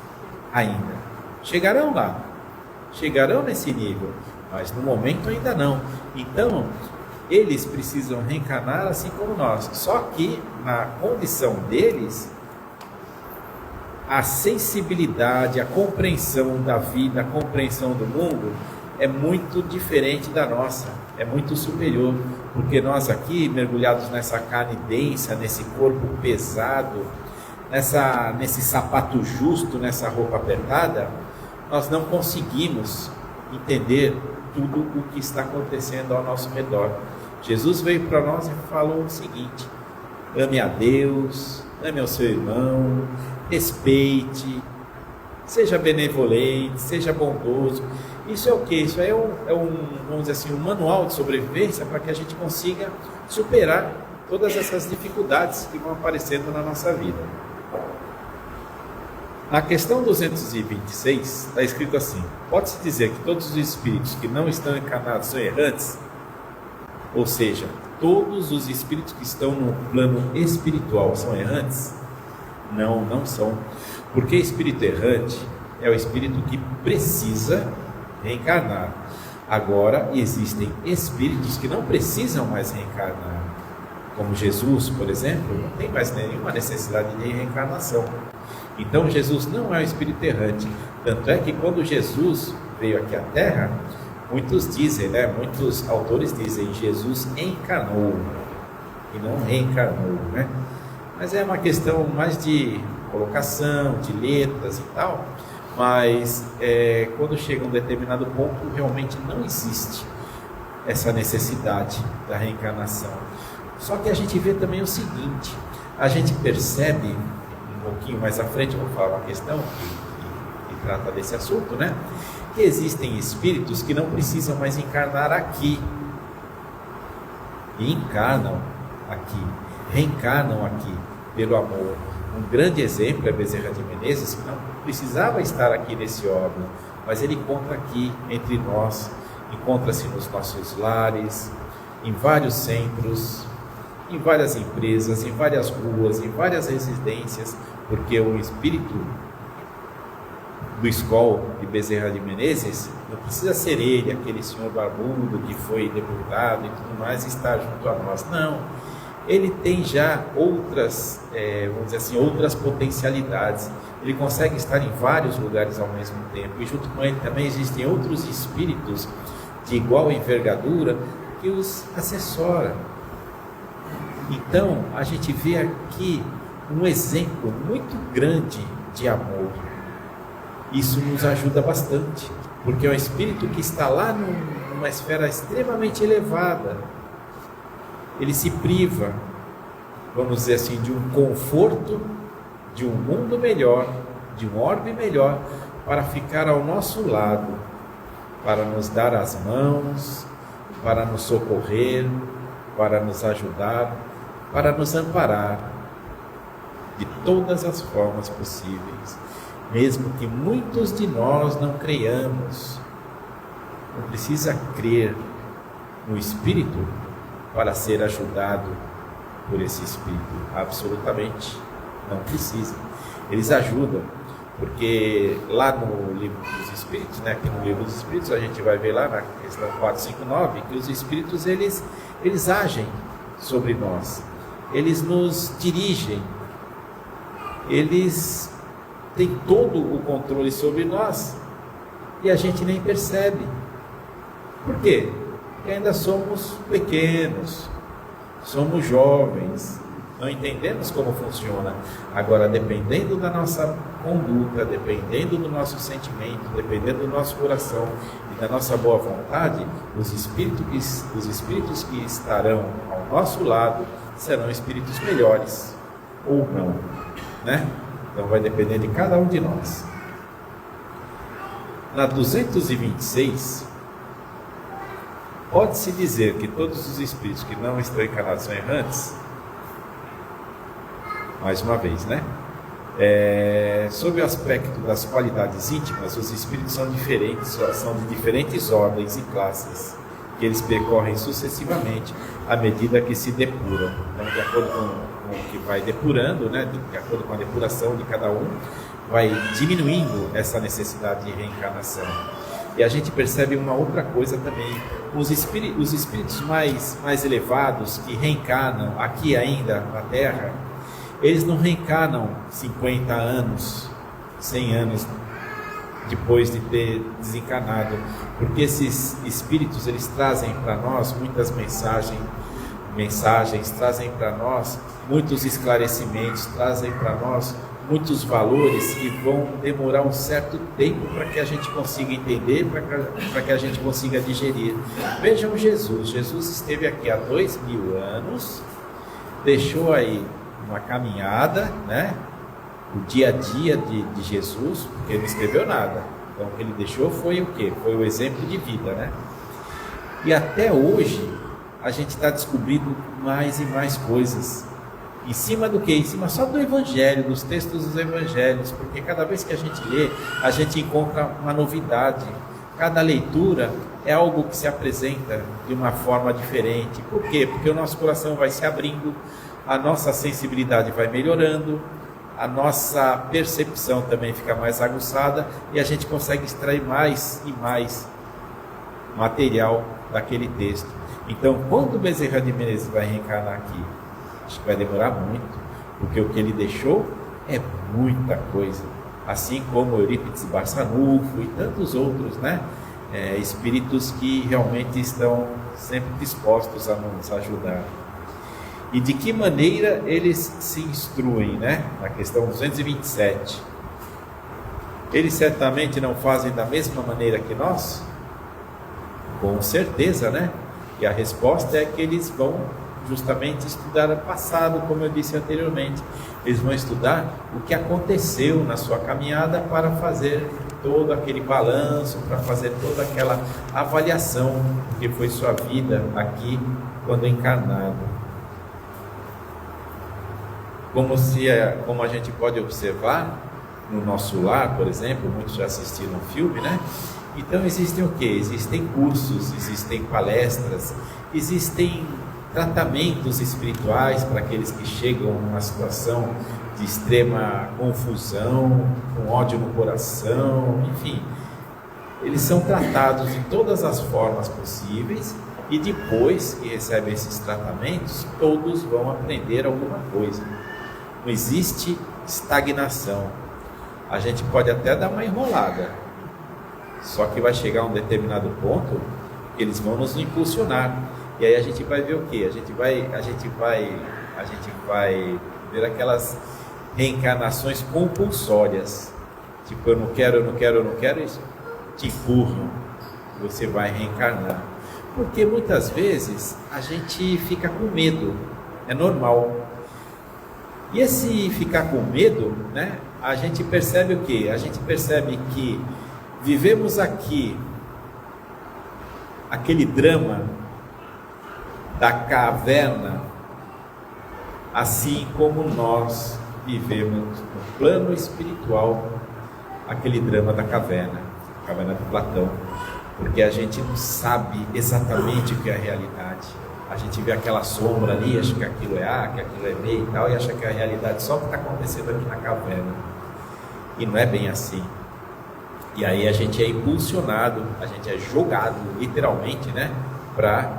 ainda. Chegarão lá, chegarão nesse nível, mas no momento ainda não. Então, eles precisam reencarnar assim como nós. Só que na condição deles, a sensibilidade, a compreensão da vida, a compreensão do mundo é muito diferente da nossa, é muito superior, porque nós aqui, mergulhados nessa carne densa, nesse corpo pesado, nesse sapato justo, nessa roupa apertada, nós não conseguimos entender tudo o que está acontecendo ao nosso redor. Jesus veio para nós e falou o seguinte: ame a Deus, ame ao seu irmão, respeite, seja benevolente, seja bondoso. Isso é o que? Isso é vamos dizer assim, um manual de sobrevivência para que a gente consiga superar todas essas dificuldades que vão aparecendo na nossa vida. Na questão 226 está escrito assim: pode-se dizer que todos os espíritos que não estão encarnados são errantes? Ou seja, todos os espíritos que estão no plano espiritual são errantes? Não, não são. Porque espírito errante é o espírito que precisa reencarnar. Agora, existem espíritos que não precisam mais reencarnar. Como Jesus, por exemplo, não tem mais nenhuma necessidade de reencarnação. Então, Jesus não é um espírito errante. Tanto é que quando Jesus veio aqui à Terra, muitos dizem, muitos autores dizem, Jesus encarnou e não reencarnou, Mas é uma questão mais de colocação, de letras e tal, mas quando chega a um determinado ponto, realmente não existe essa necessidade da reencarnação. Só que a gente vê também o seguinte, a gente percebe, um pouquinho mais à frente, eu vou falar uma questão que trata desse assunto, que existem espíritos que não precisam mais encarnar aqui, e encarnam aqui, reencarnam aqui, pelo amor. Um grande exemplo é Bezerra de Menezes, que não precisava estar aqui nesse órgão, mas ele encontra aqui entre nós, encontra-se nos nossos lares, em vários centros, em várias empresas, em várias ruas, em várias residências, porque o espírito do Skol de Bezerra de Menezes não precisa ser ele, aquele senhor barbudo que foi deputado e tudo mais, estar junto a nós. Não, ele tem já outras, vamos dizer assim, outras potencialidades. Ele consegue estar em vários lugares ao mesmo tempo, e junto com ele também existem outros espíritos de igual envergadura que os assessora. Então, a gente vê aqui um exemplo muito grande de amor. Isso nos ajuda bastante, porque é um espírito que está lá numa esfera extremamente elevada. Ele se priva, vamos dizer assim, de um conforto, de um mundo melhor, de um orbe melhor, para ficar ao nosso lado, para nos dar as mãos, para nos socorrer, para nos ajudar, para nos amparar de todas as formas possíveis. Mesmo que muitos de nós não creiamos, não precisa crer no Espírito para ser ajudado por esse Espírito. Absolutamente não precisa. Eles ajudam, porque lá no Livro dos Espíritos, aqui no Livro dos Espíritos, a gente vai ver lá na questão 459, que os Espíritos eles agem sobre nós, eles nos dirigem, eles têm todo o controle sobre nós e a gente nem percebe. Por quê? Porque ainda somos pequenos, somos jovens, não entendemos como funciona. Agora, dependendo da nossa conduta, dependendo do nosso sentimento, dependendo do nosso coração e da nossa boa vontade, os espíritos que estarão ao nosso lado serão espíritos melhores ou não, né? Então vai depender de cada um de nós. Na 226, pode-se dizer que todos os espíritos que não estão encarnados são errantes? Mais uma vez, né? Sob o aspecto das qualidades íntimas, os espíritos são diferentes, são de diferentes ordens e classes, que eles percorrem sucessivamente à medida que se depuram. Então, de acordo com o que vai depurando, né? De acordo com a depuração de cada um, vai diminuindo essa necessidade de reencarnação. E a gente percebe uma outra coisa também: os espíritos mais elevados que reencarnam aqui ainda na Terra, eles não reencarnam 50 anos, 100 anos depois de ter desencarnado, porque esses espíritos, eles trazem para nós muitas mensagens, trazem para nós muitos esclarecimentos, trazem para nós muitos valores que vão demorar um certo tempo para que a gente consiga entender, para que a gente consiga digerir. Vejam Jesus esteve aqui há 2000 anos, deixou aí uma caminhada, né? O dia a dia de Jesus, porque ele não escreveu nada. Então o que ele deixou foi o quê? Foi o exemplo de vida, né? E até hoje a gente está descobrindo mais e mais coisas. Em cima do quê? Em cima só do Evangelho, dos textos dos Evangelhos, porque cada vez que a gente lê, a gente encontra uma novidade. Cada leitura é algo que se apresenta de uma forma diferente. Por quê? Porque o nosso coração vai se abrindo, a nossa sensibilidade vai melhorando, a nossa percepção também fica mais aguçada e a gente consegue extrair mais e mais material daquele texto. Então, quando Bezerra de Menezes vai reencarnar aqui, acho que vai demorar muito, porque o que ele deixou é muita coisa, assim como Eurípides Barçanufo e tantos outros, né? Espíritos que realmente estão sempre dispostos a nos ajudar. E de que maneira eles se instruem, né? Na questão 227. Eles certamente não fazem da mesma maneira que nós? Com certeza, né? E a resposta é que eles vão justamente estudar o passado, como eu disse anteriormente. Eles vão estudar o que aconteceu na sua caminhada para fazer todo aquele balanço, para fazer toda aquela avaliação do que foi sua vida aqui quando encarnado. Como a gente pode observar no nosso lar, por exemplo, muitos já assistiram um filme, né? Então existem o quê? Existem cursos, existem palestras, existem tratamentos espirituais para aqueles que chegam numa situação de extrema confusão, com ódio no coração, enfim. Eles são tratados de todas as formas possíveis e depois que recebem esses tratamentos, todos vão aprender alguma coisa. Não existe estagnação. A gente pode até dar uma enrolada, só que vai chegar a um determinado ponto que eles vão nos impulsionar. E aí a gente vai ver o quê? A gente vai ver aquelas reencarnações compulsórias. Tipo, eu não quero, isso te empurram, você vai reencarnar. Porque muitas vezes a gente fica com medo, é normal. E esse ficar com medo, né? A gente percebe o quê? A gente percebe que vivemos aqui aquele drama da caverna, assim como nós vivemos no plano espiritual aquele drama da caverna de Platão, porque a gente não sabe exatamente o que é a realidade. A gente vê aquela sombra ali, acha que aquilo é A, que aquilo é B e tal, e acha que a realidade só o que está acontecendo aqui na caverna. E não é bem assim. E aí a gente é impulsionado, a gente é jogado literalmente, né, para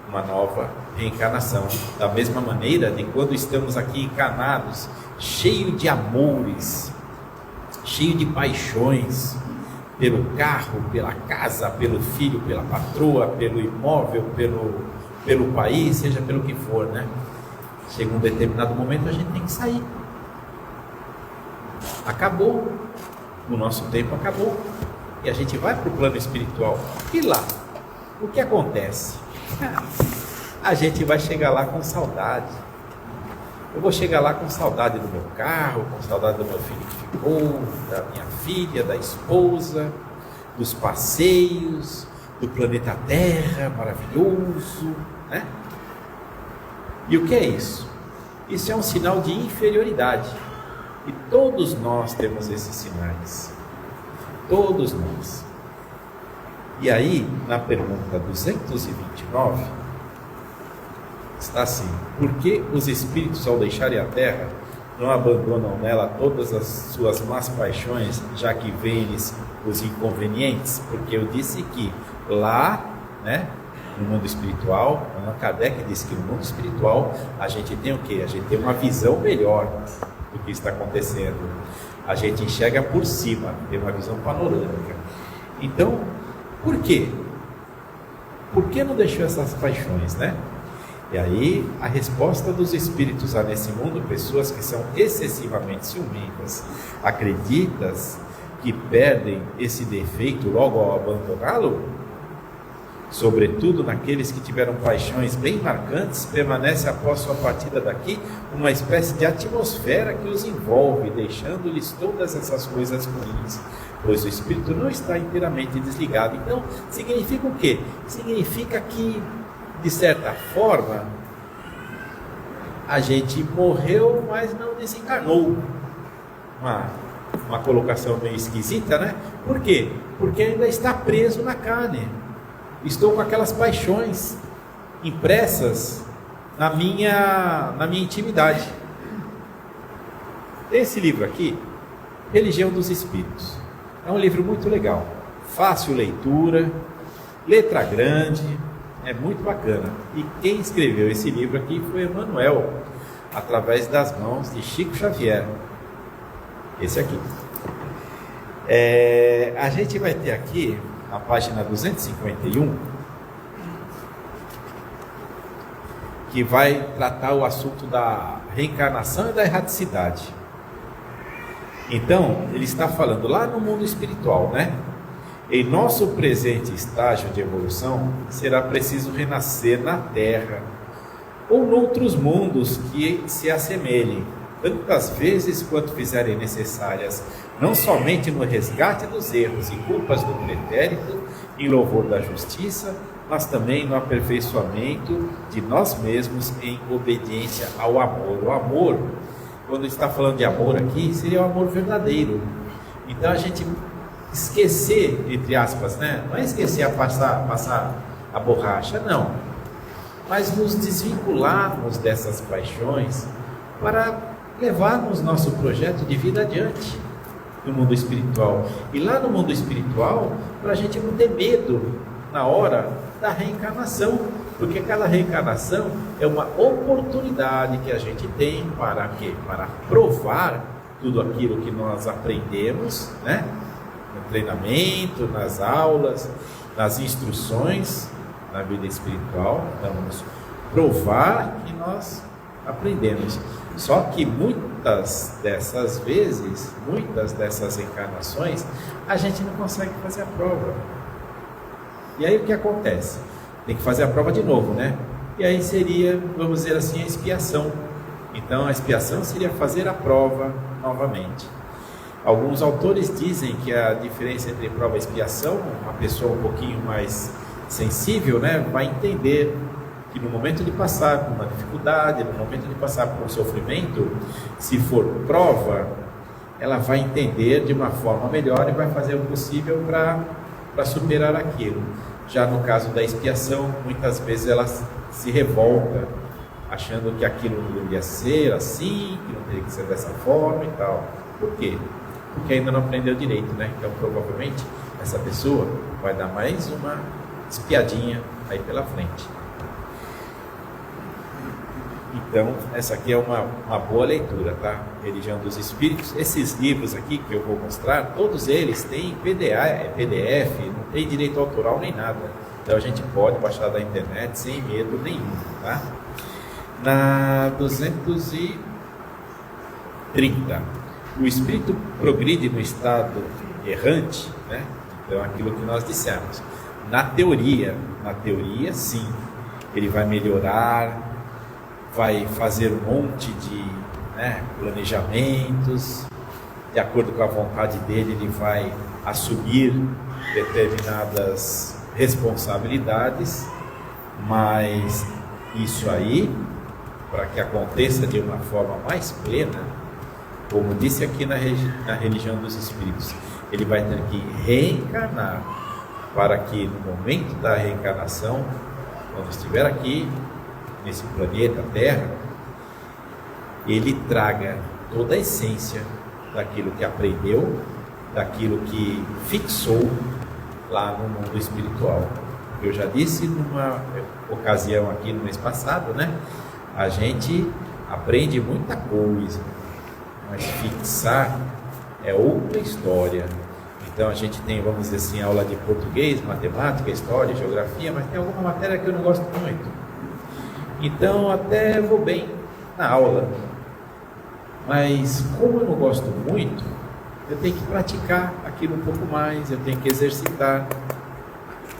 uma nova reencarnação. Da mesma maneira de quando estamos aqui encarnados, cheio de amores, cheio de paixões, pelo carro, pela casa, pelo filho, pela patroa, pelo imóvel, pelo país, seja pelo que for, né? chega um determinado momento, a gente tem que sair. Acabou. O nosso tempo acabou. E a gente vai para o plano espiritual. E lá, o que acontece? A gente vai chegar lá com saudade. Eu vou chegar lá com saudade do meu carro, com saudade do meu filho que ficou, da minha filha, da esposa, dos passeios, do planeta Terra maravilhoso, né? E o que é isso? Isso é um sinal de inferioridade. E todos nós temos esses sinais. Todos nós. E aí, na pergunta 229, está assim: por que os espíritos, ao deixarem a terra, não abandonam nela todas as suas más paixões, já que vêm-lhes os inconvenientes? Porque eu disse que lá, né, no mundo espiritual, Allan Kardec disse que no mundo espiritual a gente tem o quê? A gente tem uma visão melhor do que está acontecendo. A gente enxerga por cima, tem uma visão panorâmica. Então, por quê? Por que não deixou essas paixões, né? E aí, a resposta dos espíritos há nesse mundo, pessoas que são excessivamente ciumentas, acreditas que perdem esse defeito logo ao abandoná-lo, sobretudo naqueles que tiveram paixões bem marcantes, permanece após sua partida daqui uma espécie de atmosfera que os envolve, deixando-lhes todas essas coisas ruins, pois o espírito não está inteiramente desligado. Então, significa o quê? Significa que, de certa forma, a gente morreu, mas não desencarnou. Uma colocação meio esquisita, né? Por quê? Porque ainda está preso na carne. Estou com aquelas paixões impressas na minha intimidade. Esse livro aqui, Religião dos Espíritos, é um livro muito legal, fácil leitura, letra grande, é muito bacana. E quem escreveu esse livro aqui foi Emmanuel, através das mãos de Chico Xavier. Esse aqui. A gente vai ter aqui na página 251, que vai tratar o assunto da reencarnação e da erraticidade. Então, ele está falando lá no mundo espiritual, né? Em nosso presente estágio de evolução, será preciso renascer na Terra ou noutros mundos que se assemelhem, tantas vezes quanto fizerem necessárias, não somente no resgate dos erros e culpas do pretérito, em louvor da justiça, mas também no aperfeiçoamento de nós mesmos em obediência ao amor. O amor, quando está falando de amor aqui, seria o amor verdadeiro. Então a gente esquecer, entre aspas, né? Não é esquecer a passar a borracha, não. Mas nos desvincularmos dessas paixões para levarmos nosso projeto de vida adiante no mundo espiritual. E lá no mundo espiritual, para a gente não ter medo na hora da reencarnação, porque cada reencarnação é uma oportunidade que a gente tem para quê? Para provar tudo aquilo que nós aprendemos, né? No treinamento, nas aulas, nas instruções na vida espiritual. Então, vamos provar que nós aprendemos. Só que muitas dessas vezes, muitas dessas encarnações, a gente não consegue fazer a prova. E aí o que acontece? Tem que fazer a prova de novo, né? E aí seria, vamos dizer assim, a expiação. Então a expiação seria fazer a prova novamente. Alguns autores dizem que a diferença entre prova e expiação, uma pessoa um pouquinho mais sensível, né, vai entender que no momento de passar por uma dificuldade, no momento de passar por um sofrimento, se for prova, ela vai entender de uma forma melhor e vai fazer o possível para superar aquilo. Já no caso da expiação, muitas vezes ela se revolta, achando que aquilo não deveria ser assim, que não teria que ser dessa forma e tal. Por quê? Porque ainda não aprendeu direito, né? Então, provavelmente, essa pessoa vai dar mais uma espiadinha aí pela frente. Então, essa aqui é uma boa leitura, tá? Religião dos Espíritos. Esses livros aqui que eu vou mostrar, todos eles têm PDF, não tem direito autoral nem nada. Então, a gente pode baixar da internet sem medo nenhum, tá? Na 230, o espírito progride no estado errante, né? Então, aquilo que nós dissemos. Na teoria sim, ele vai melhorar, vai fazer um monte de planejamentos, de acordo com a vontade dele, ele vai assumir determinadas responsabilidades, mas isso aí, para que aconteça de uma forma mais plena, como disse aqui na religião dos espíritos, ele vai ter que reencarnar, para que no momento da reencarnação, quando estiver aqui, nesse planeta Terra, ele traga toda a essência daquilo que aprendeu, daquilo que fixou lá no mundo espiritual. Eu já disse numa ocasião aqui no mês passado, né? A gente aprende muita coisa, mas fixar é outra história. Então a gente tem, vamos dizer assim, aula de português, matemática, história, geografia, mas tem alguma matéria que eu não gosto muito. Então até vou bem na aula, mas como eu não gosto muito, eu tenho que praticar aquilo um pouco mais, eu tenho que exercitar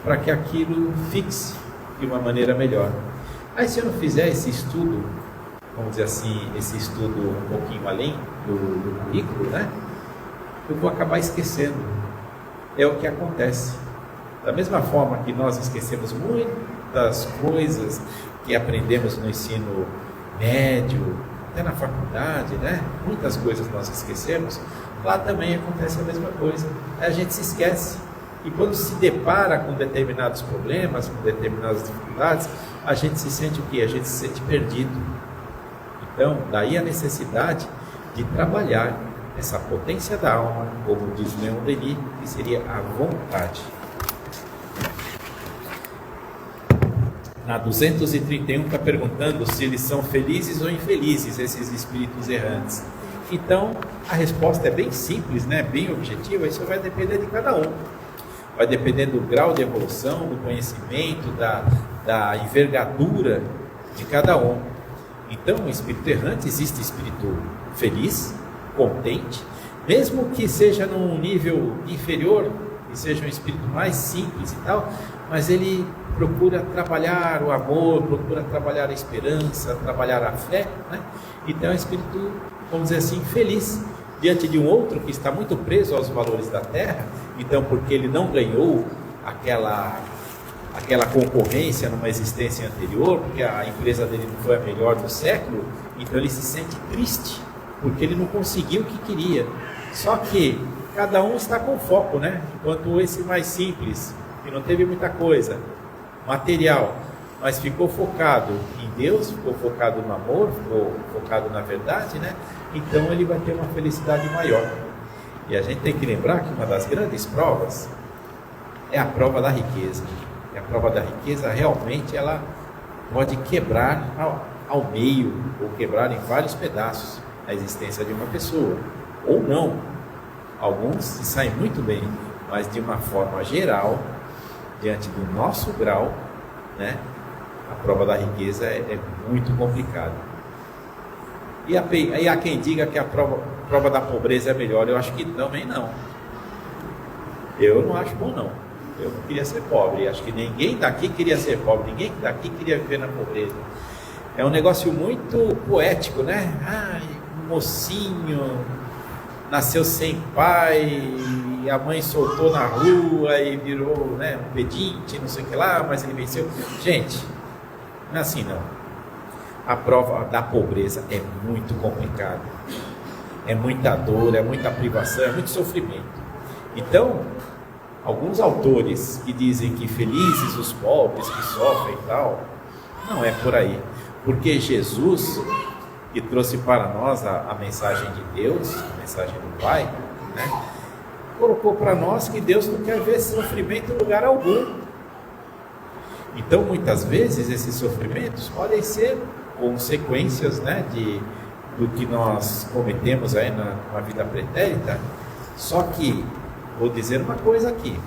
para que aquilo fixe de uma maneira melhor. Aí se eu não fizer esse estudo, vamos dizer assim, esse estudo um pouquinho além do currículo, né? Eu vou acabar esquecendo. É o que acontece. Da mesma forma que nós esquecemos muitas coisas que aprendemos no ensino médio, até na faculdade, né? Muitas coisas nós esquecemos. Lá também acontece a mesma coisa. A gente se esquece. E quando se depara com determinados problemas, com determinadas dificuldades, a gente se sente o quê? A gente se sente perdido. Então, daí a necessidade de trabalhar essa potência da alma, como diz Leon Denis, que seria a vontade. Na 231 está perguntando se eles são felizes ou infelizes, esses espíritos errantes. Então, a resposta é bem simples, né? Bem objetiva, isso vai depender de cada um. Vai depender do grau de evolução, do conhecimento, da envergadura de cada um. Então, o espírito errante, existe espírito feliz, contente, mesmo que seja num nível inferior, que seja um espírito mais simples e tal, mas ele procura trabalhar o amor, procura trabalhar a esperança, trabalhar a fé, né? Então é um espírito, vamos dizer assim, feliz, diante de um outro que está muito preso aos valores da terra. Então, porque ele não ganhou aquela concorrência numa existência anterior, porque a empresa dele não foi a melhor do século, então ele se sente triste, porque ele não conseguiu o que queria. Só que cada um está com foco, né? Enquanto esse mais simples, que não teve muita coisa, material, mas ficou focado em Deus, ficou focado no amor, ficou focado na verdade, né? Então ele vai ter uma felicidade maior. E a gente tem que lembrar que uma das grandes provas é a prova da riqueza. E a prova da riqueza realmente ela pode quebrar ao meio, ou quebrar em vários pedaços a existência de uma pessoa, ou não. Alguns se saem muito bem, mas de uma forma geral, diante do nosso grau, né, a prova da riqueza é muito complicada. E há quem diga que a prova da pobreza é melhor. Eu acho que também não. Eu não acho bom, não. Eu não queria ser pobre. Acho que ninguém daqui queria ser pobre. Ninguém daqui queria viver na pobreza. É um negócio muito poético, né? Ai, um mocinho nasceu sem pai, e a mãe soltou na rua e virou, né, um pedinte, não sei o que lá, mas ele venceu. Gente, não é assim não. A prova da pobreza é muito complicada. É muita dor, é muita privação, é muito sofrimento. Então, alguns autores que dizem que felizes os pobres que sofrem e tal, não é por aí. Porque Jesus, que trouxe para nós a mensagem de Deus, a mensagem do Pai, né, colocou para nós que Deus não quer ver sofrimento em lugar algum. Então, muitas vezes, esses sofrimentos podem ser consequências, né, do que nós cometemos aí na vida pretérita. Só que, vou dizer uma coisa aqui,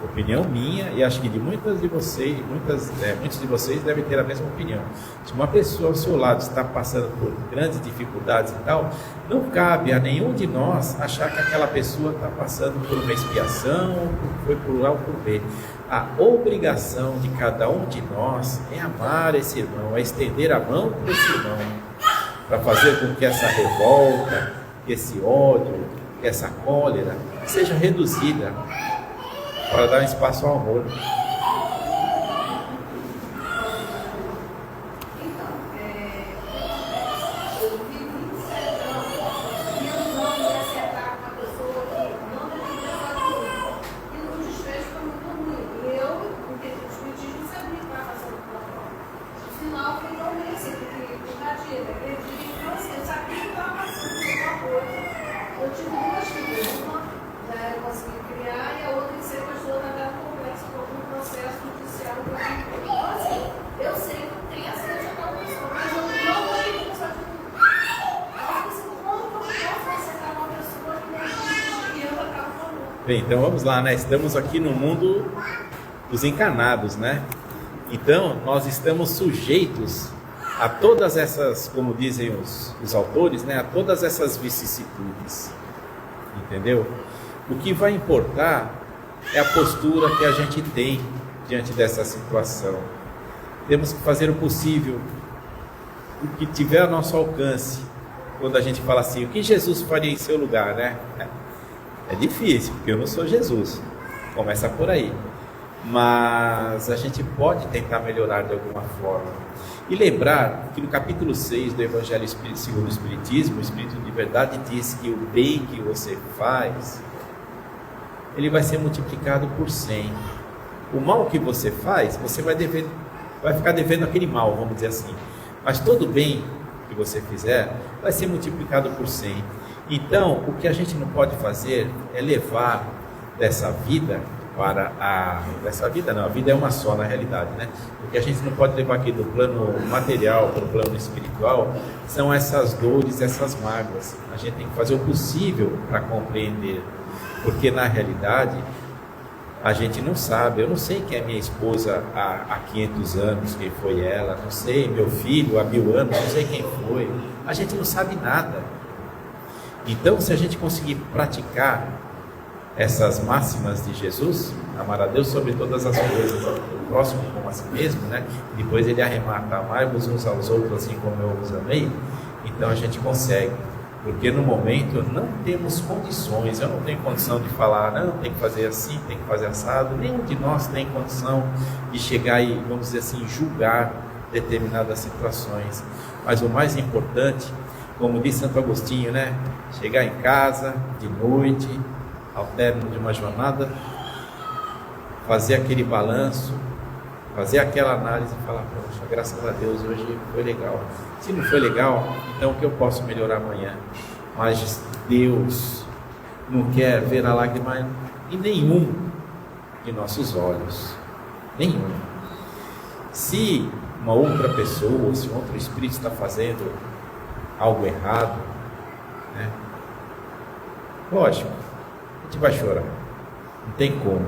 Opinião minha, e acho que de muitos de vocês devem ter a mesma opinião. Se uma pessoa ao seu lado está passando por grandes dificuldades e tal, não cabe a nenhum de nós achar que aquela pessoa está passando por uma expiação, ou foi por A ou por B. A obrigação de cada um de nós é amar esse irmão, é estender a mão para esse irmão, para fazer com que essa revolta, esse ódio, essa cólera seja reduzida, para dar um espaço ao amor. Eu tive duas filhas, uma já eu consegui criar e a outra que sempre ajudou a dar complexo por um processo judicial. Então, assim, eu sei que tem acesso a tal pessoa, mas eu não vou ter que pensar de tudo. Como eu posso aceitar uma pessoa que não existe e eu acabo falando? Bem, então vamos lá, né? Estamos aqui no mundo dos encarnados, né? Então, nós estamos sujeitos a todas essas, como dizem os autores, né? A todas essas vicissitudes, entendeu? O que vai importar é a postura que a gente tem diante dessa situação. Temos que fazer o possível, o que tiver a nosso alcance. Quando a gente fala assim, o que Jesus faria em seu lugar, né? É difícil, porque eu não sou Jesus. Começa por aí. Mas a gente pode tentar melhorar de alguma forma. E lembrar que no capítulo 6 do Evangelho segundo o Espiritismo, o Espírito de Verdade diz que o bem que você faz, ele vai ser multiplicado por 100. O mal que você faz, você vai ficar devendo aquele mal, vamos dizer assim. Mas todo bem que você fizer, vai ser multiplicado por 100. Então, o que a gente não pode fazer é levar dessa vida dessa vida não, a vida é uma só na realidade, né? O que a gente não pode levar aqui do plano material para o plano espiritual são essas dores, essas mágoas. A gente tem que fazer o possível para compreender, porque na realidade a gente não sabe. Eu não sei quem é minha esposa há 500 anos, quem foi ela, não sei, meu filho há 1000 anos, não sei quem foi. A gente não sabe nada. Então, se a gente conseguir praticar essas máximas de Jesus, amar a Deus sobre todas as coisas, o próximo como a si mesmo, né? Depois ele arremata, amai-vos uns aos outros assim como eu vos amei. Então a gente consegue, porque no momento não temos condições. Eu não tenho condição de falar, não, tem que fazer assim, tem que fazer assado. Nenhum de nós tem condição de chegar e, vamos dizer assim, julgar determinadas situações. Mas o mais importante, como diz Santo Agostinho, né? Chegar em casa de noite, ao término de uma jornada, fazer aquele balanço, fazer aquela análise e falar, poxa, graças a Deus hoje foi legal. Se não foi legal, então o que eu posso melhorar amanhã? Mas Deus não quer ver a lágrima em nenhum de nossos olhos, nenhum. Se uma outra pessoa, se um outro espírito está fazendo algo errado, né? Lógico, a gente vai chorar, não tem como,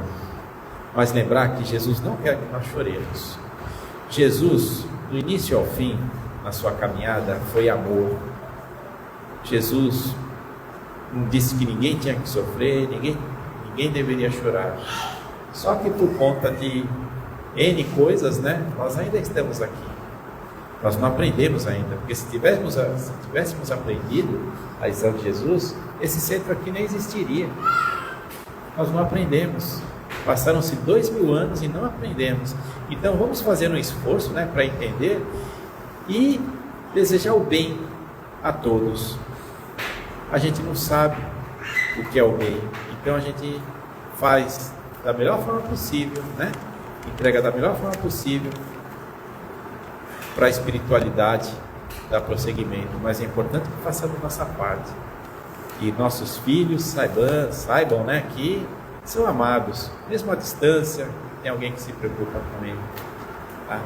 mas lembrar que Jesus não quer que nós choremos. Jesus, do início ao fim, na sua caminhada, foi amor. Jesus não disse que ninguém tinha que sofrer, ninguém deveria chorar. Só que por conta de N coisas, né, nós ainda estamos aqui. Nós não aprendemos ainda, porque se tivéssemos aprendido a lição de Jesus, esse centro aqui nem existiria. Nós não aprendemos. Passaram-se 2000 anos e não aprendemos. Então vamos fazer um esforço, né, para entender e desejar o bem a todos. A gente não sabe o que é o bem, então a gente faz da melhor forma possível, né? Entrega da melhor forma possível para a espiritualidade dar prosseguimento, mas é importante que façamos nossa parte e nossos filhos saibam, né, que são amados, mesmo à distância, tem alguém que se preocupa com ele, tá?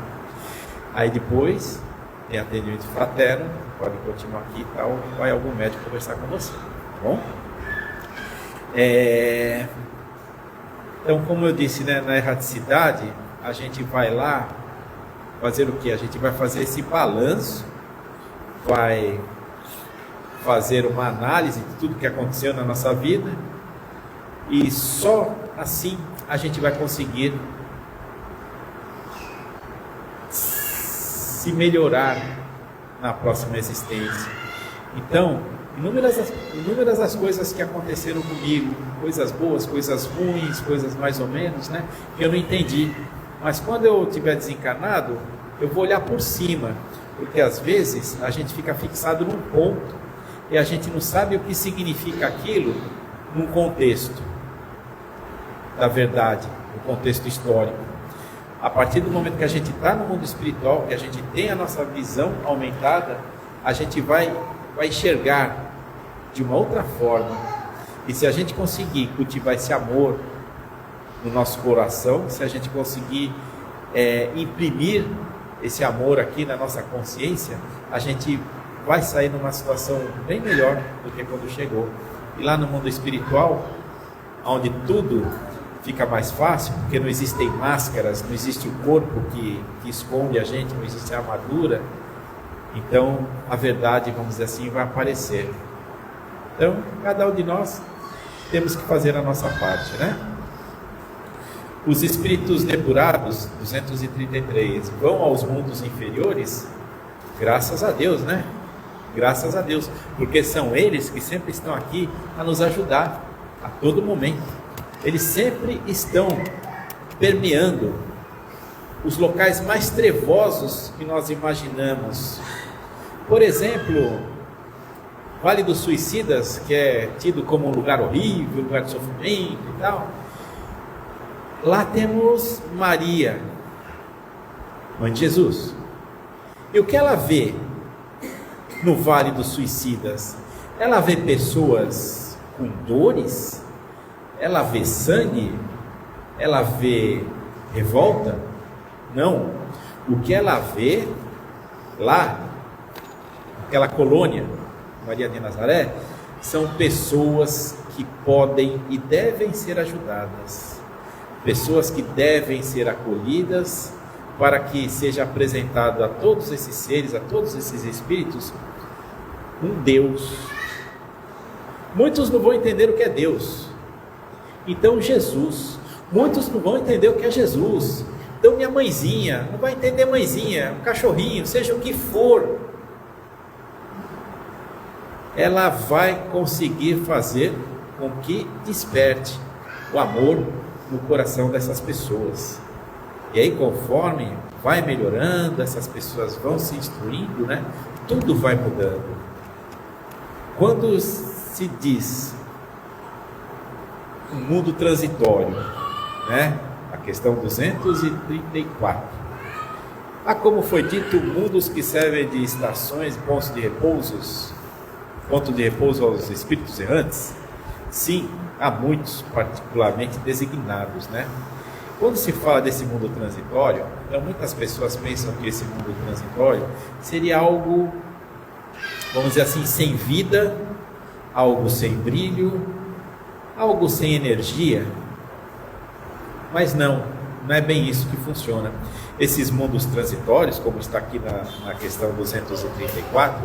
Aí depois tem atendimento fraterno, pode continuar aqui e tal, vai algum médico conversar com você, tá bom? Então, como eu disse, né, na erraticidade, a gente vai lá fazer o quê? A gente vai fazer esse balanço, vai fazer uma análise de tudo que aconteceu na nossa vida, e só assim a gente vai conseguir se melhorar na próxima existência. Então, inúmeras as coisas que aconteceram comigo, coisas boas, coisas ruins, coisas mais ou menos, né, que eu não entendi. Mas quando eu estiver desencarnado, eu vou olhar por cima, porque às vezes a gente fica fixado num ponto e a gente não sabe o que significa aquilo num contexto da verdade, no contexto histórico. A partir do momento que a gente está no mundo espiritual, que a gente tem a nossa visão aumentada, a gente vai enxergar de uma outra forma. E se a gente conseguir cultivar esse amor no nosso coração, se a gente conseguir imprimir esse amor aqui na nossa consciência, a gente vai sair numa situação bem melhor do que quando chegou. E lá no mundo espiritual, onde tudo fica mais fácil, porque não existem máscaras, não existe o corpo que esconde a gente, não existe a armadura, então a verdade, vamos dizer assim, vai aparecer. Então, cada um de nós temos que fazer a nossa parte, né? Os espíritos depurados, 233, vão aos mundos inferiores, graças a Deus, né? Graças a Deus, porque são eles que sempre estão aqui a nos ajudar a todo momento. Eles sempre estão permeando os locais mais trevosos que nós imaginamos. Por exemplo, Vale dos Suicidas, que é tido como um lugar horrível, um lugar de sofrimento e tal. Lá temos Maria, mãe de Jesus. E o que ela vê no Vale dos Suicidas? Ela vê pessoas com dores? Ela vê sangue? Ela vê revolta? Não. O que ela vê lá, aquela colônia, Maria de Nazaré, são pessoas que podem e devem ser ajudadas. Pessoas que devem ser acolhidas para que seja apresentado a todos esses seres, a todos esses espíritos, um Deus. Muitos não vão entender o que é Deus. Então Jesus. Muitos não vão entender o que é Jesus. Então minha mãezinha, não vai entender mãezinha, um cachorrinho, seja o que for. Ela vai conseguir fazer com que desperte o amor no coração dessas pessoas. E aí, conforme vai melhorando, essas pessoas vão se instruindo, né? Tudo vai mudando. Quando se diz um mundo transitório, né? A questão 234. Como foi dito, mundos que servem de estações, ponto de repouso aos espíritos errantes. Sim, há muitos particularmente designados, né? Quando se fala desse mundo transitório, então muitas pessoas pensam que esse mundo transitório seria algo, vamos dizer assim, sem vida, algo sem brilho, algo sem energia. Mas não é bem isso que funciona. Esses mundos transitórios, como está aqui na questão 234,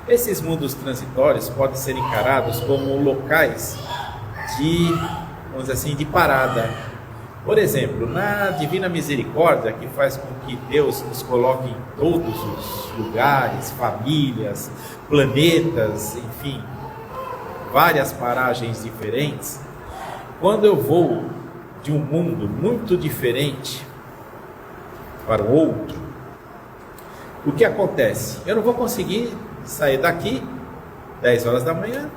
esses mundos transitórios podem ser encarados como locais de, vamos dizer assim, de parada. Por exemplo, na Divina Misericórdia, que faz com que Deus nos coloque em todos os lugares, famílias, planetas, enfim, várias paragens diferentes. Quando eu vou de um mundo muito diferente para o outro, o que acontece? Eu não vou conseguir sair daqui 10 horas da manhã,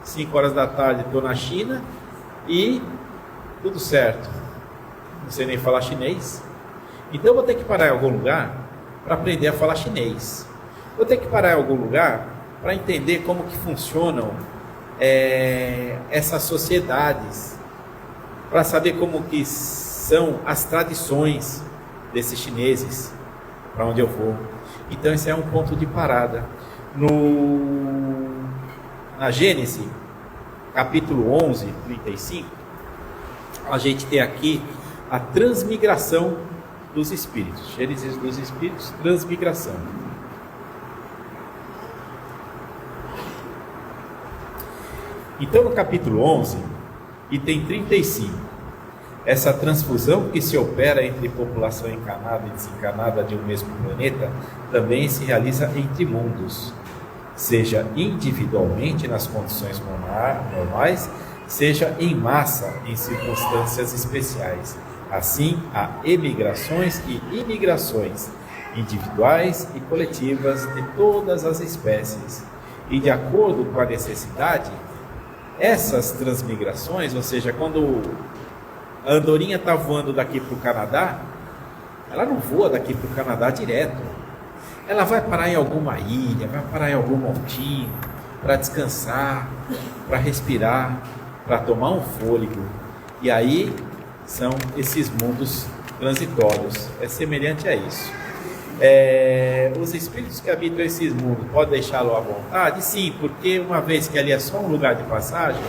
5 horas da tarde estou na China e tudo certo. Não sei nem falar chinês. Então eu vou ter que parar em algum lugar para aprender a falar chinês. Vou ter que parar em algum lugar para entender como que funcionam essas sociedades, para saber como que são as tradições desses chineses, para onde eu vou. Então esse é um ponto de parada. Na Gênesis, capítulo 11, 35, a gente tem aqui a transmigração dos espíritos. Gênesis dos espíritos, transmigração. Então, no capítulo 11, item 35, essa transfusão que se opera entre população encarnada e desencarnada de um mesmo planeta também se realiza entre mundos, seja individualmente nas condições normais, seja em massa em circunstâncias especiais. Assim, há emigrações e imigrações individuais e coletivas de todas as espécies. E de acordo com a necessidade, essas transmigrações, ou seja, quando a andorinha está voando daqui para o Canadá, ela não voa daqui para o Canadá direto. Ela vai parar em alguma ilha, vai parar em algum montinho, para descansar, para respirar, para tomar um fôlego. E aí são esses mundos transitórios. É semelhante a isso. Os espíritos que habitam esses mundos podem deixá-lo à vontade? Sim, porque uma vez que ali é só um lugar de passagem,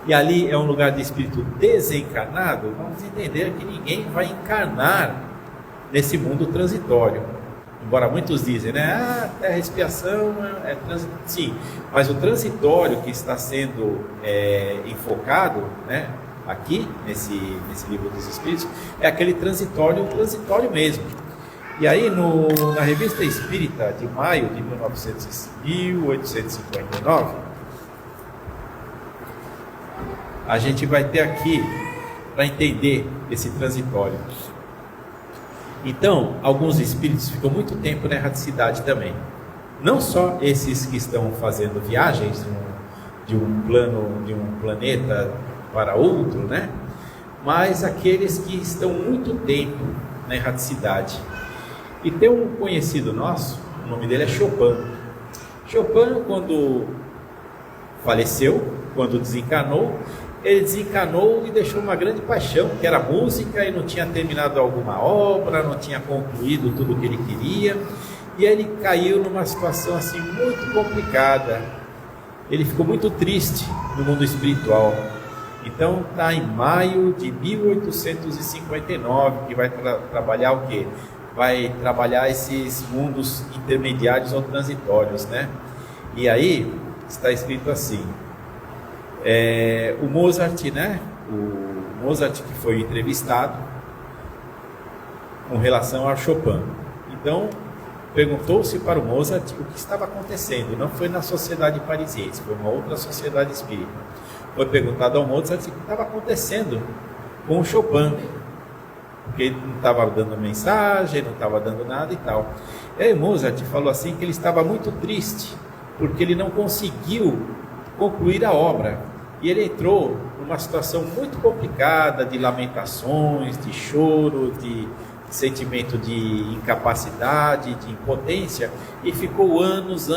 e ali é um lugar de espírito desencarnado, vamos entender que ninguém vai encarnar nesse mundo transitório. Embora muitos dizem, né? Terra expiação é transitório. Sim, mas o transitório que está sendo enfocado, né, aqui nesse livro dos Espíritos, é aquele transitório mesmo. E aí na Revista Espírita de maio de 1859, a gente vai ter aqui para entender esse transitório. Então, alguns espíritos ficam muito tempo na erraticidade também. Não só esses que estão fazendo viagens de um planeta para outro, né? Mas aqueles que estão muito tempo na erraticidade. E tem um conhecido nosso, o nome dele é Chopin. Chopin, quando faleceu, quando desencarnou, ele desencarnou e deixou uma grande paixão, que era a música, e não tinha terminado alguma obra, não tinha concluído tudo o que ele queria, e aí ele caiu numa situação assim muito complicada. Ele ficou muito triste no mundo espiritual. Então está em maio de 1859 que vai trabalhar o quê? Vai trabalhar esses mundos intermediários ou transitórios, né? E aí está escrito assim, o Mozart, né? O Mozart que foi entrevistado com relação a Chopin. Então perguntou-se para o Mozart o que estava acontecendo. Não foi na sociedade parisiense, foi uma outra sociedade espírita. Foi perguntado ao Mozart o que estava acontecendo com o Chopin, porque ele não estava dando mensagem, não estava dando nada e tal. E aí Mozart falou assim que ele estava muito triste, porque ele não conseguiu concluir a obra. E ele entrou numa situação muito complicada, de lamentações, de choro, de sentimento de incapacidade, de impotência, e ficou anos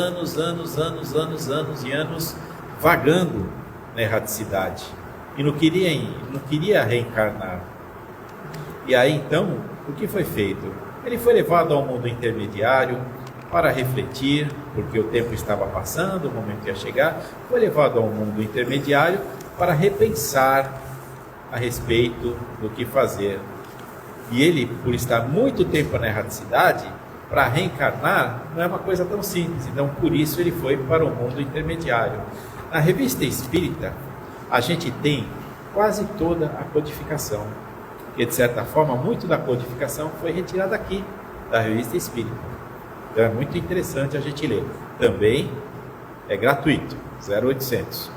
vagando na erraticidade. E não queria reencarnar. E aí então, o que foi feito? Ele foi levado ao mundo intermediário para refletir, porque o tempo estava passando, o momento ia chegar. Foi levado ao mundo intermediário para repensar a respeito do que fazer. E ele, por estar muito tempo na erraticidade, para reencarnar não é uma coisa tão simples. Então, por isso ele foi para o mundo intermediário. Na Revista Espírita, a gente tem quase toda a codificação. E, de certa forma, muito da codificação foi retirada aqui, da Revista Espírita. Então, é muito interessante a gente ler. Também é gratuito, 0800.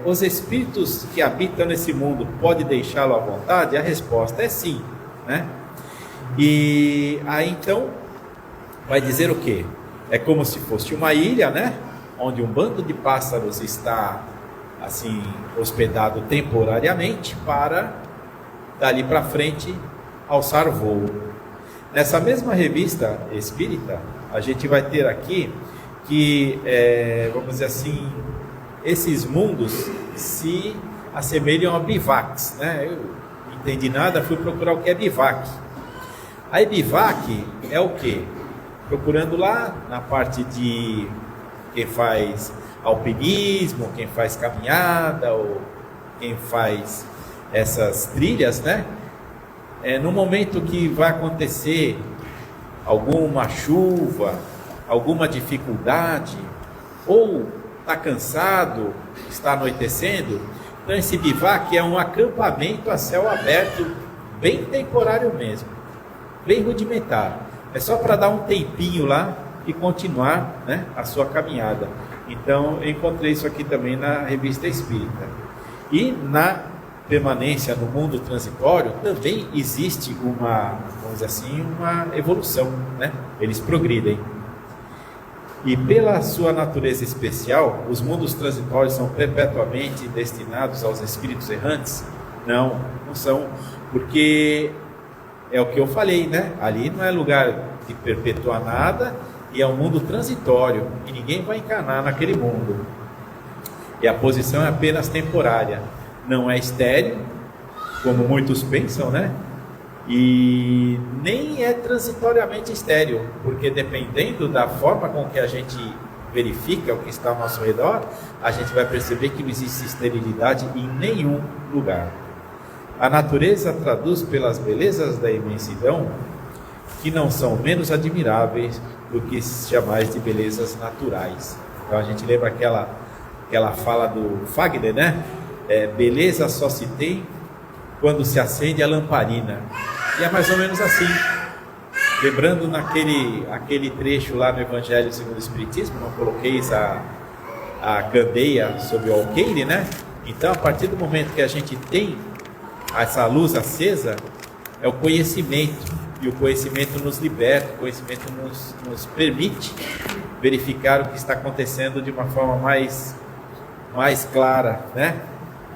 Os espíritos que habitam nesse mundo podem deixá-lo à vontade? A resposta é sim, né? E aí, então, vai dizer o quê? É como se fosse uma ilha, né? Onde um bando de pássaros está, assim, hospedado temporariamente para, dali para frente, alçar voo. Nessa mesma revista espírita, a gente vai ter aqui que, vamos dizer assim, esses mundos se assemelham a bivacs, né? Eu não entendi nada, fui procurar o que é bivac. Aí bivac é o quê? Procurando lá na parte de quem faz alpinismo, quem faz caminhada, ou quem faz essas trilhas, né? No momento que vai acontecer alguma chuva, alguma dificuldade, ou está cansado, está anoitecendo, então esse bivac é um acampamento a céu aberto, bem temporário mesmo, bem rudimentar. É só para dar um tempinho lá e continuar, né, a sua caminhada. Então eu encontrei isso aqui também na Revista Espírita. E na permanência no mundo transitório também existe uma, vamos dizer assim, uma evolução, né? Eles progridem. E pela sua natureza especial, os mundos transitórios são perpetuamente destinados aos espíritos errantes? Não, não são, porque é o que eu falei, né? Ali não é lugar de perpetuar nada, e é um mundo transitório, e ninguém vai encarnar naquele mundo. E a posição é apenas temporária, não é estéril, como muitos pensam, né? E nem é transitoriamente estéril, porque dependendo da forma com que a gente verifica o que está ao nosso redor, a gente vai perceber que não existe esterilidade em nenhum lugar. A natureza traduz pelas belezas da imensidão, que não são menos admiráveis do que chamais de belezas naturais. Então a gente lembra aquela fala do Fagner, né? Beleza só se tem quando se acende a lamparina. E é mais ou menos assim. Lembrando aquele trecho lá no Evangelho segundo o Espiritismo, não coloqueis a candeia sobre o alqueire, né? Então, a partir do momento que a gente tem essa luz acesa, é o conhecimento. E o conhecimento nos liberta, o conhecimento nos permite verificar o que está acontecendo de uma forma mais clara, né?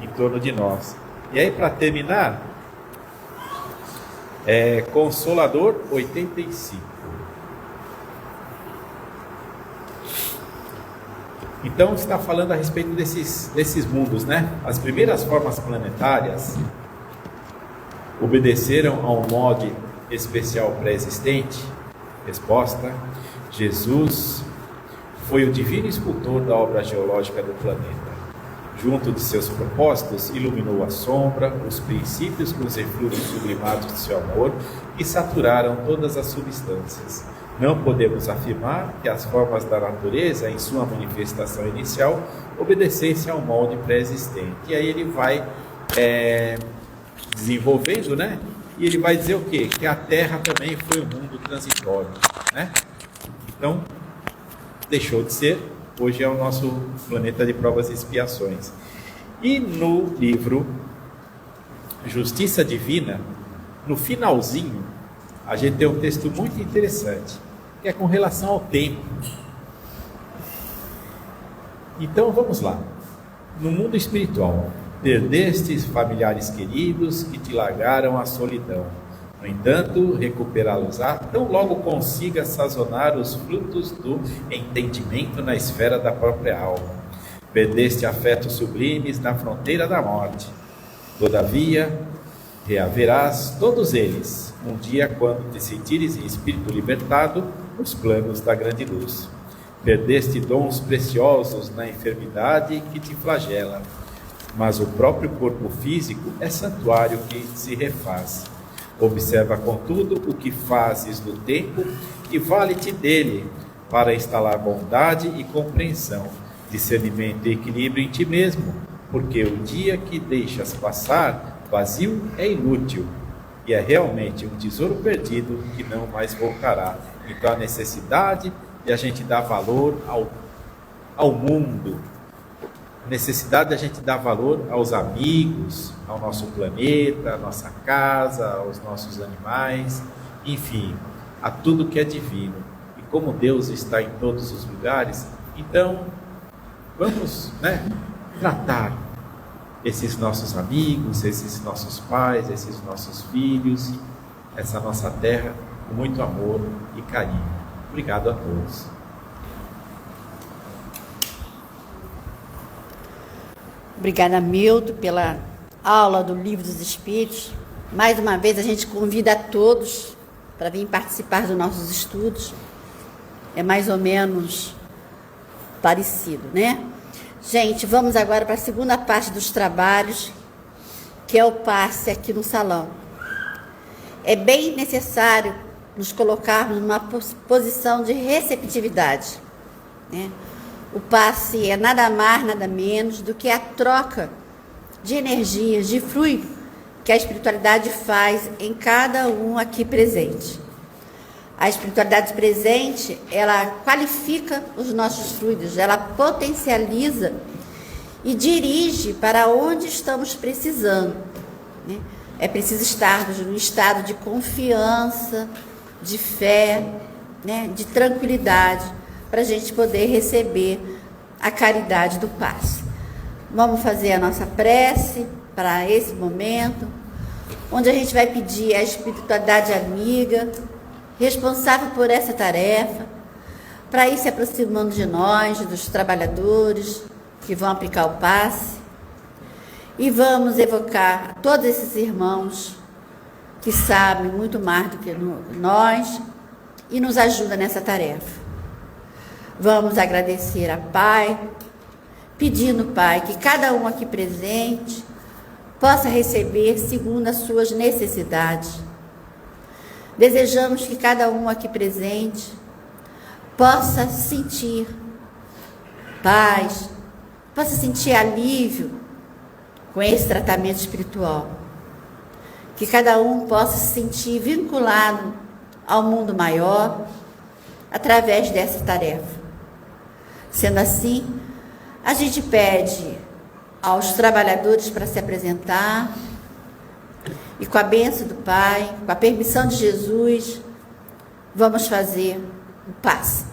Em torno de nós. E aí, para terminar, Consolador 85. Então está falando a respeito desses mundos, né? As primeiras formas planetárias obedeceram a um modo especial pré-existente? Resposta: Jesus foi o divino escultor da obra geológica do planeta. Junto de seus propósitos, iluminou a sombra, os princípios com os eflúvios sublimados de seu amor, que saturaram todas as substâncias. Não podemos afirmar que as formas da natureza, em sua manifestação inicial, obedecessem ao molde pré-existente. E aí ele vai desenvolvendo, né? E ele vai dizer o quê? Que a Terra também foi um mundo transitório, né? Então, deixou de ser. Hoje é o nosso planeta de provas e expiações. E no livro Justiça Divina, no finalzinho, a gente tem um texto muito interessante, que é com relação ao tempo. Então vamos lá. No mundo espiritual, perdestes familiares queridos que te largaram à solidão. No entanto, recuperá-los-á tão logo consiga sazonar os frutos do entendimento na esfera da própria alma. Perdeste afetos sublimes na fronteira da morte. Todavia, reaverás todos eles, um dia quando te sentires em espírito libertado nos planos da grande luz. Perdeste dons preciosos na enfermidade que te flagela, mas o próprio corpo físico é santuário que se refaz. Observa, contudo, o que fazes do tempo e vale-te dele para instalar bondade e compreensão, discernimento e equilíbrio em ti mesmo, porque o dia que deixas passar vazio é inútil e é realmente um tesouro perdido que não mais voltará. Então a necessidade de a gente dar valor ao mundo, a necessidade de a gente dar valor aos amigos, ao nosso planeta, à nossa casa, aos nossos animais, enfim, a tudo que é divino. E como Deus está em todos os lugares, então vamos, tratar esses nossos amigos, esses nossos pais, esses nossos filhos, essa nossa terra com muito amor e carinho. Obrigado a todos. Obrigada, Milton, pela aula do Livro dos Espíritos. Mais uma vez a gente convida a todos para vir participar dos nossos estudos. É mais ou menos parecido, né? Gente, vamos agora para a segunda parte dos trabalhos, que é o passe aqui no salão. É bem necessário nos colocarmos numa posição de receptividade, né? O passe é nada mais, nada menos do que a troca de energias, de fluido que a espiritualidade faz em cada um aqui presente. A espiritualidade presente, ela qualifica os nossos fluidos, ela potencializa e dirige para onde estamos precisando, né? É preciso estarmos num estado de confiança, de fé, né? De tranquilidade, para a gente poder receber a caridade do passe. Vamos fazer a nossa prece para esse momento, onde a gente vai pedir à espiritualidade amiga, responsável por essa tarefa, para ir se aproximando de nós, dos trabalhadores que vão aplicar o passe, e vamos evocar todos esses irmãos que sabem muito mais do que nós e nos ajudam nessa tarefa. Vamos agradecer a Pai, pedindo, Pai, que cada um aqui presente possa receber segundo as suas necessidades. Desejamos que cada um aqui presente possa sentir paz, possa sentir alívio com esse tratamento espiritual. Que cada um possa se sentir vinculado ao mundo maior através dessa tarefa. Sendo assim, a gente pede aos trabalhadores para se apresentar e com a bênção do Pai, com a permissão de Jesus, vamos fazer o passe.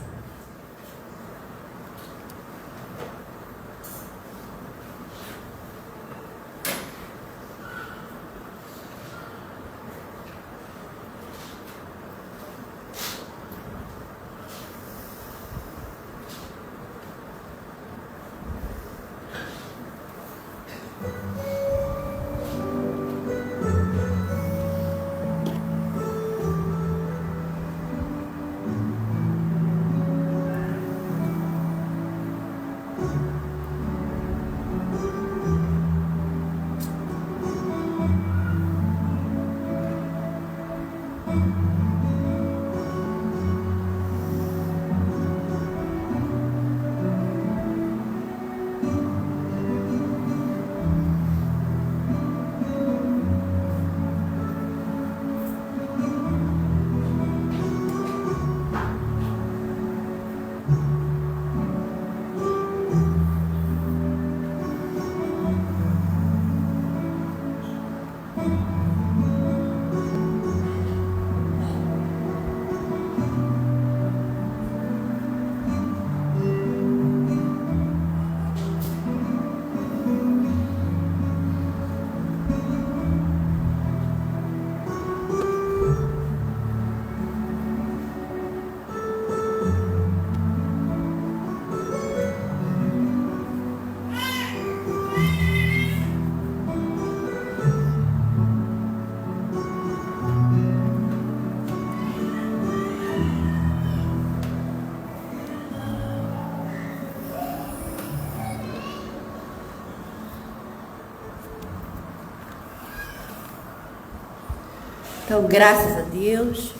Então, graças a Deus,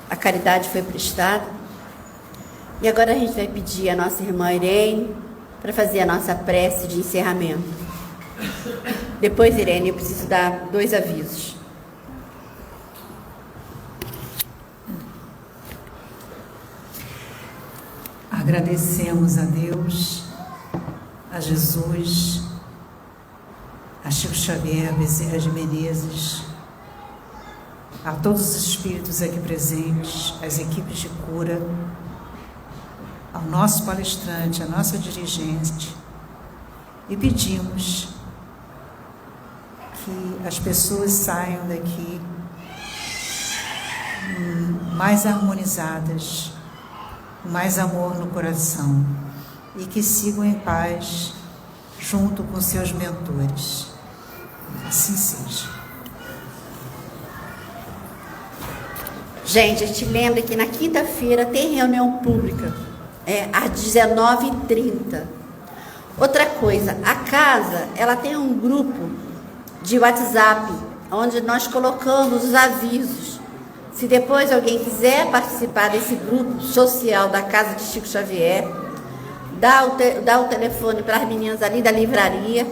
a caridade foi prestada. E agora a gente vai pedir a nossa irmã Irene para fazer a nossa prece de encerramento. Depois, Irene, eu preciso dar 2 avisos. Agradecemos a Deus, a Jesus, a Chico Xavier, a Bezerra de Menezes, a todos os espíritos aqui presentes, as equipes de cura, ao nosso palestrante, à nossa dirigente, e pedimos que as pessoas saiam daqui mais harmonizadas, com mais amor no coração, e que sigam em paz junto com seus mentores. Assim seja. Gente, a gente lembra que na quinta-feira tem reunião pública, às 19h30. Outra coisa, a casa, ela tem um grupo de WhatsApp, onde nós colocamos os avisos. Se depois alguém quiser participar desse grupo social da Casa de Chico Xavier, dá o telefone para as meninas ali da livraria,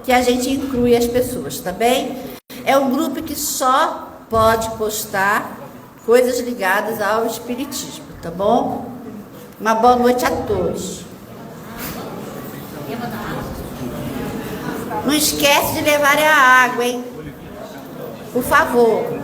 que a gente inclui as pessoas, tá bem? É um grupo que só pode postar coisas ligadas ao espiritismo, tá bom? Uma boa noite a todos. Não esquece de levar a água, hein? Por favor.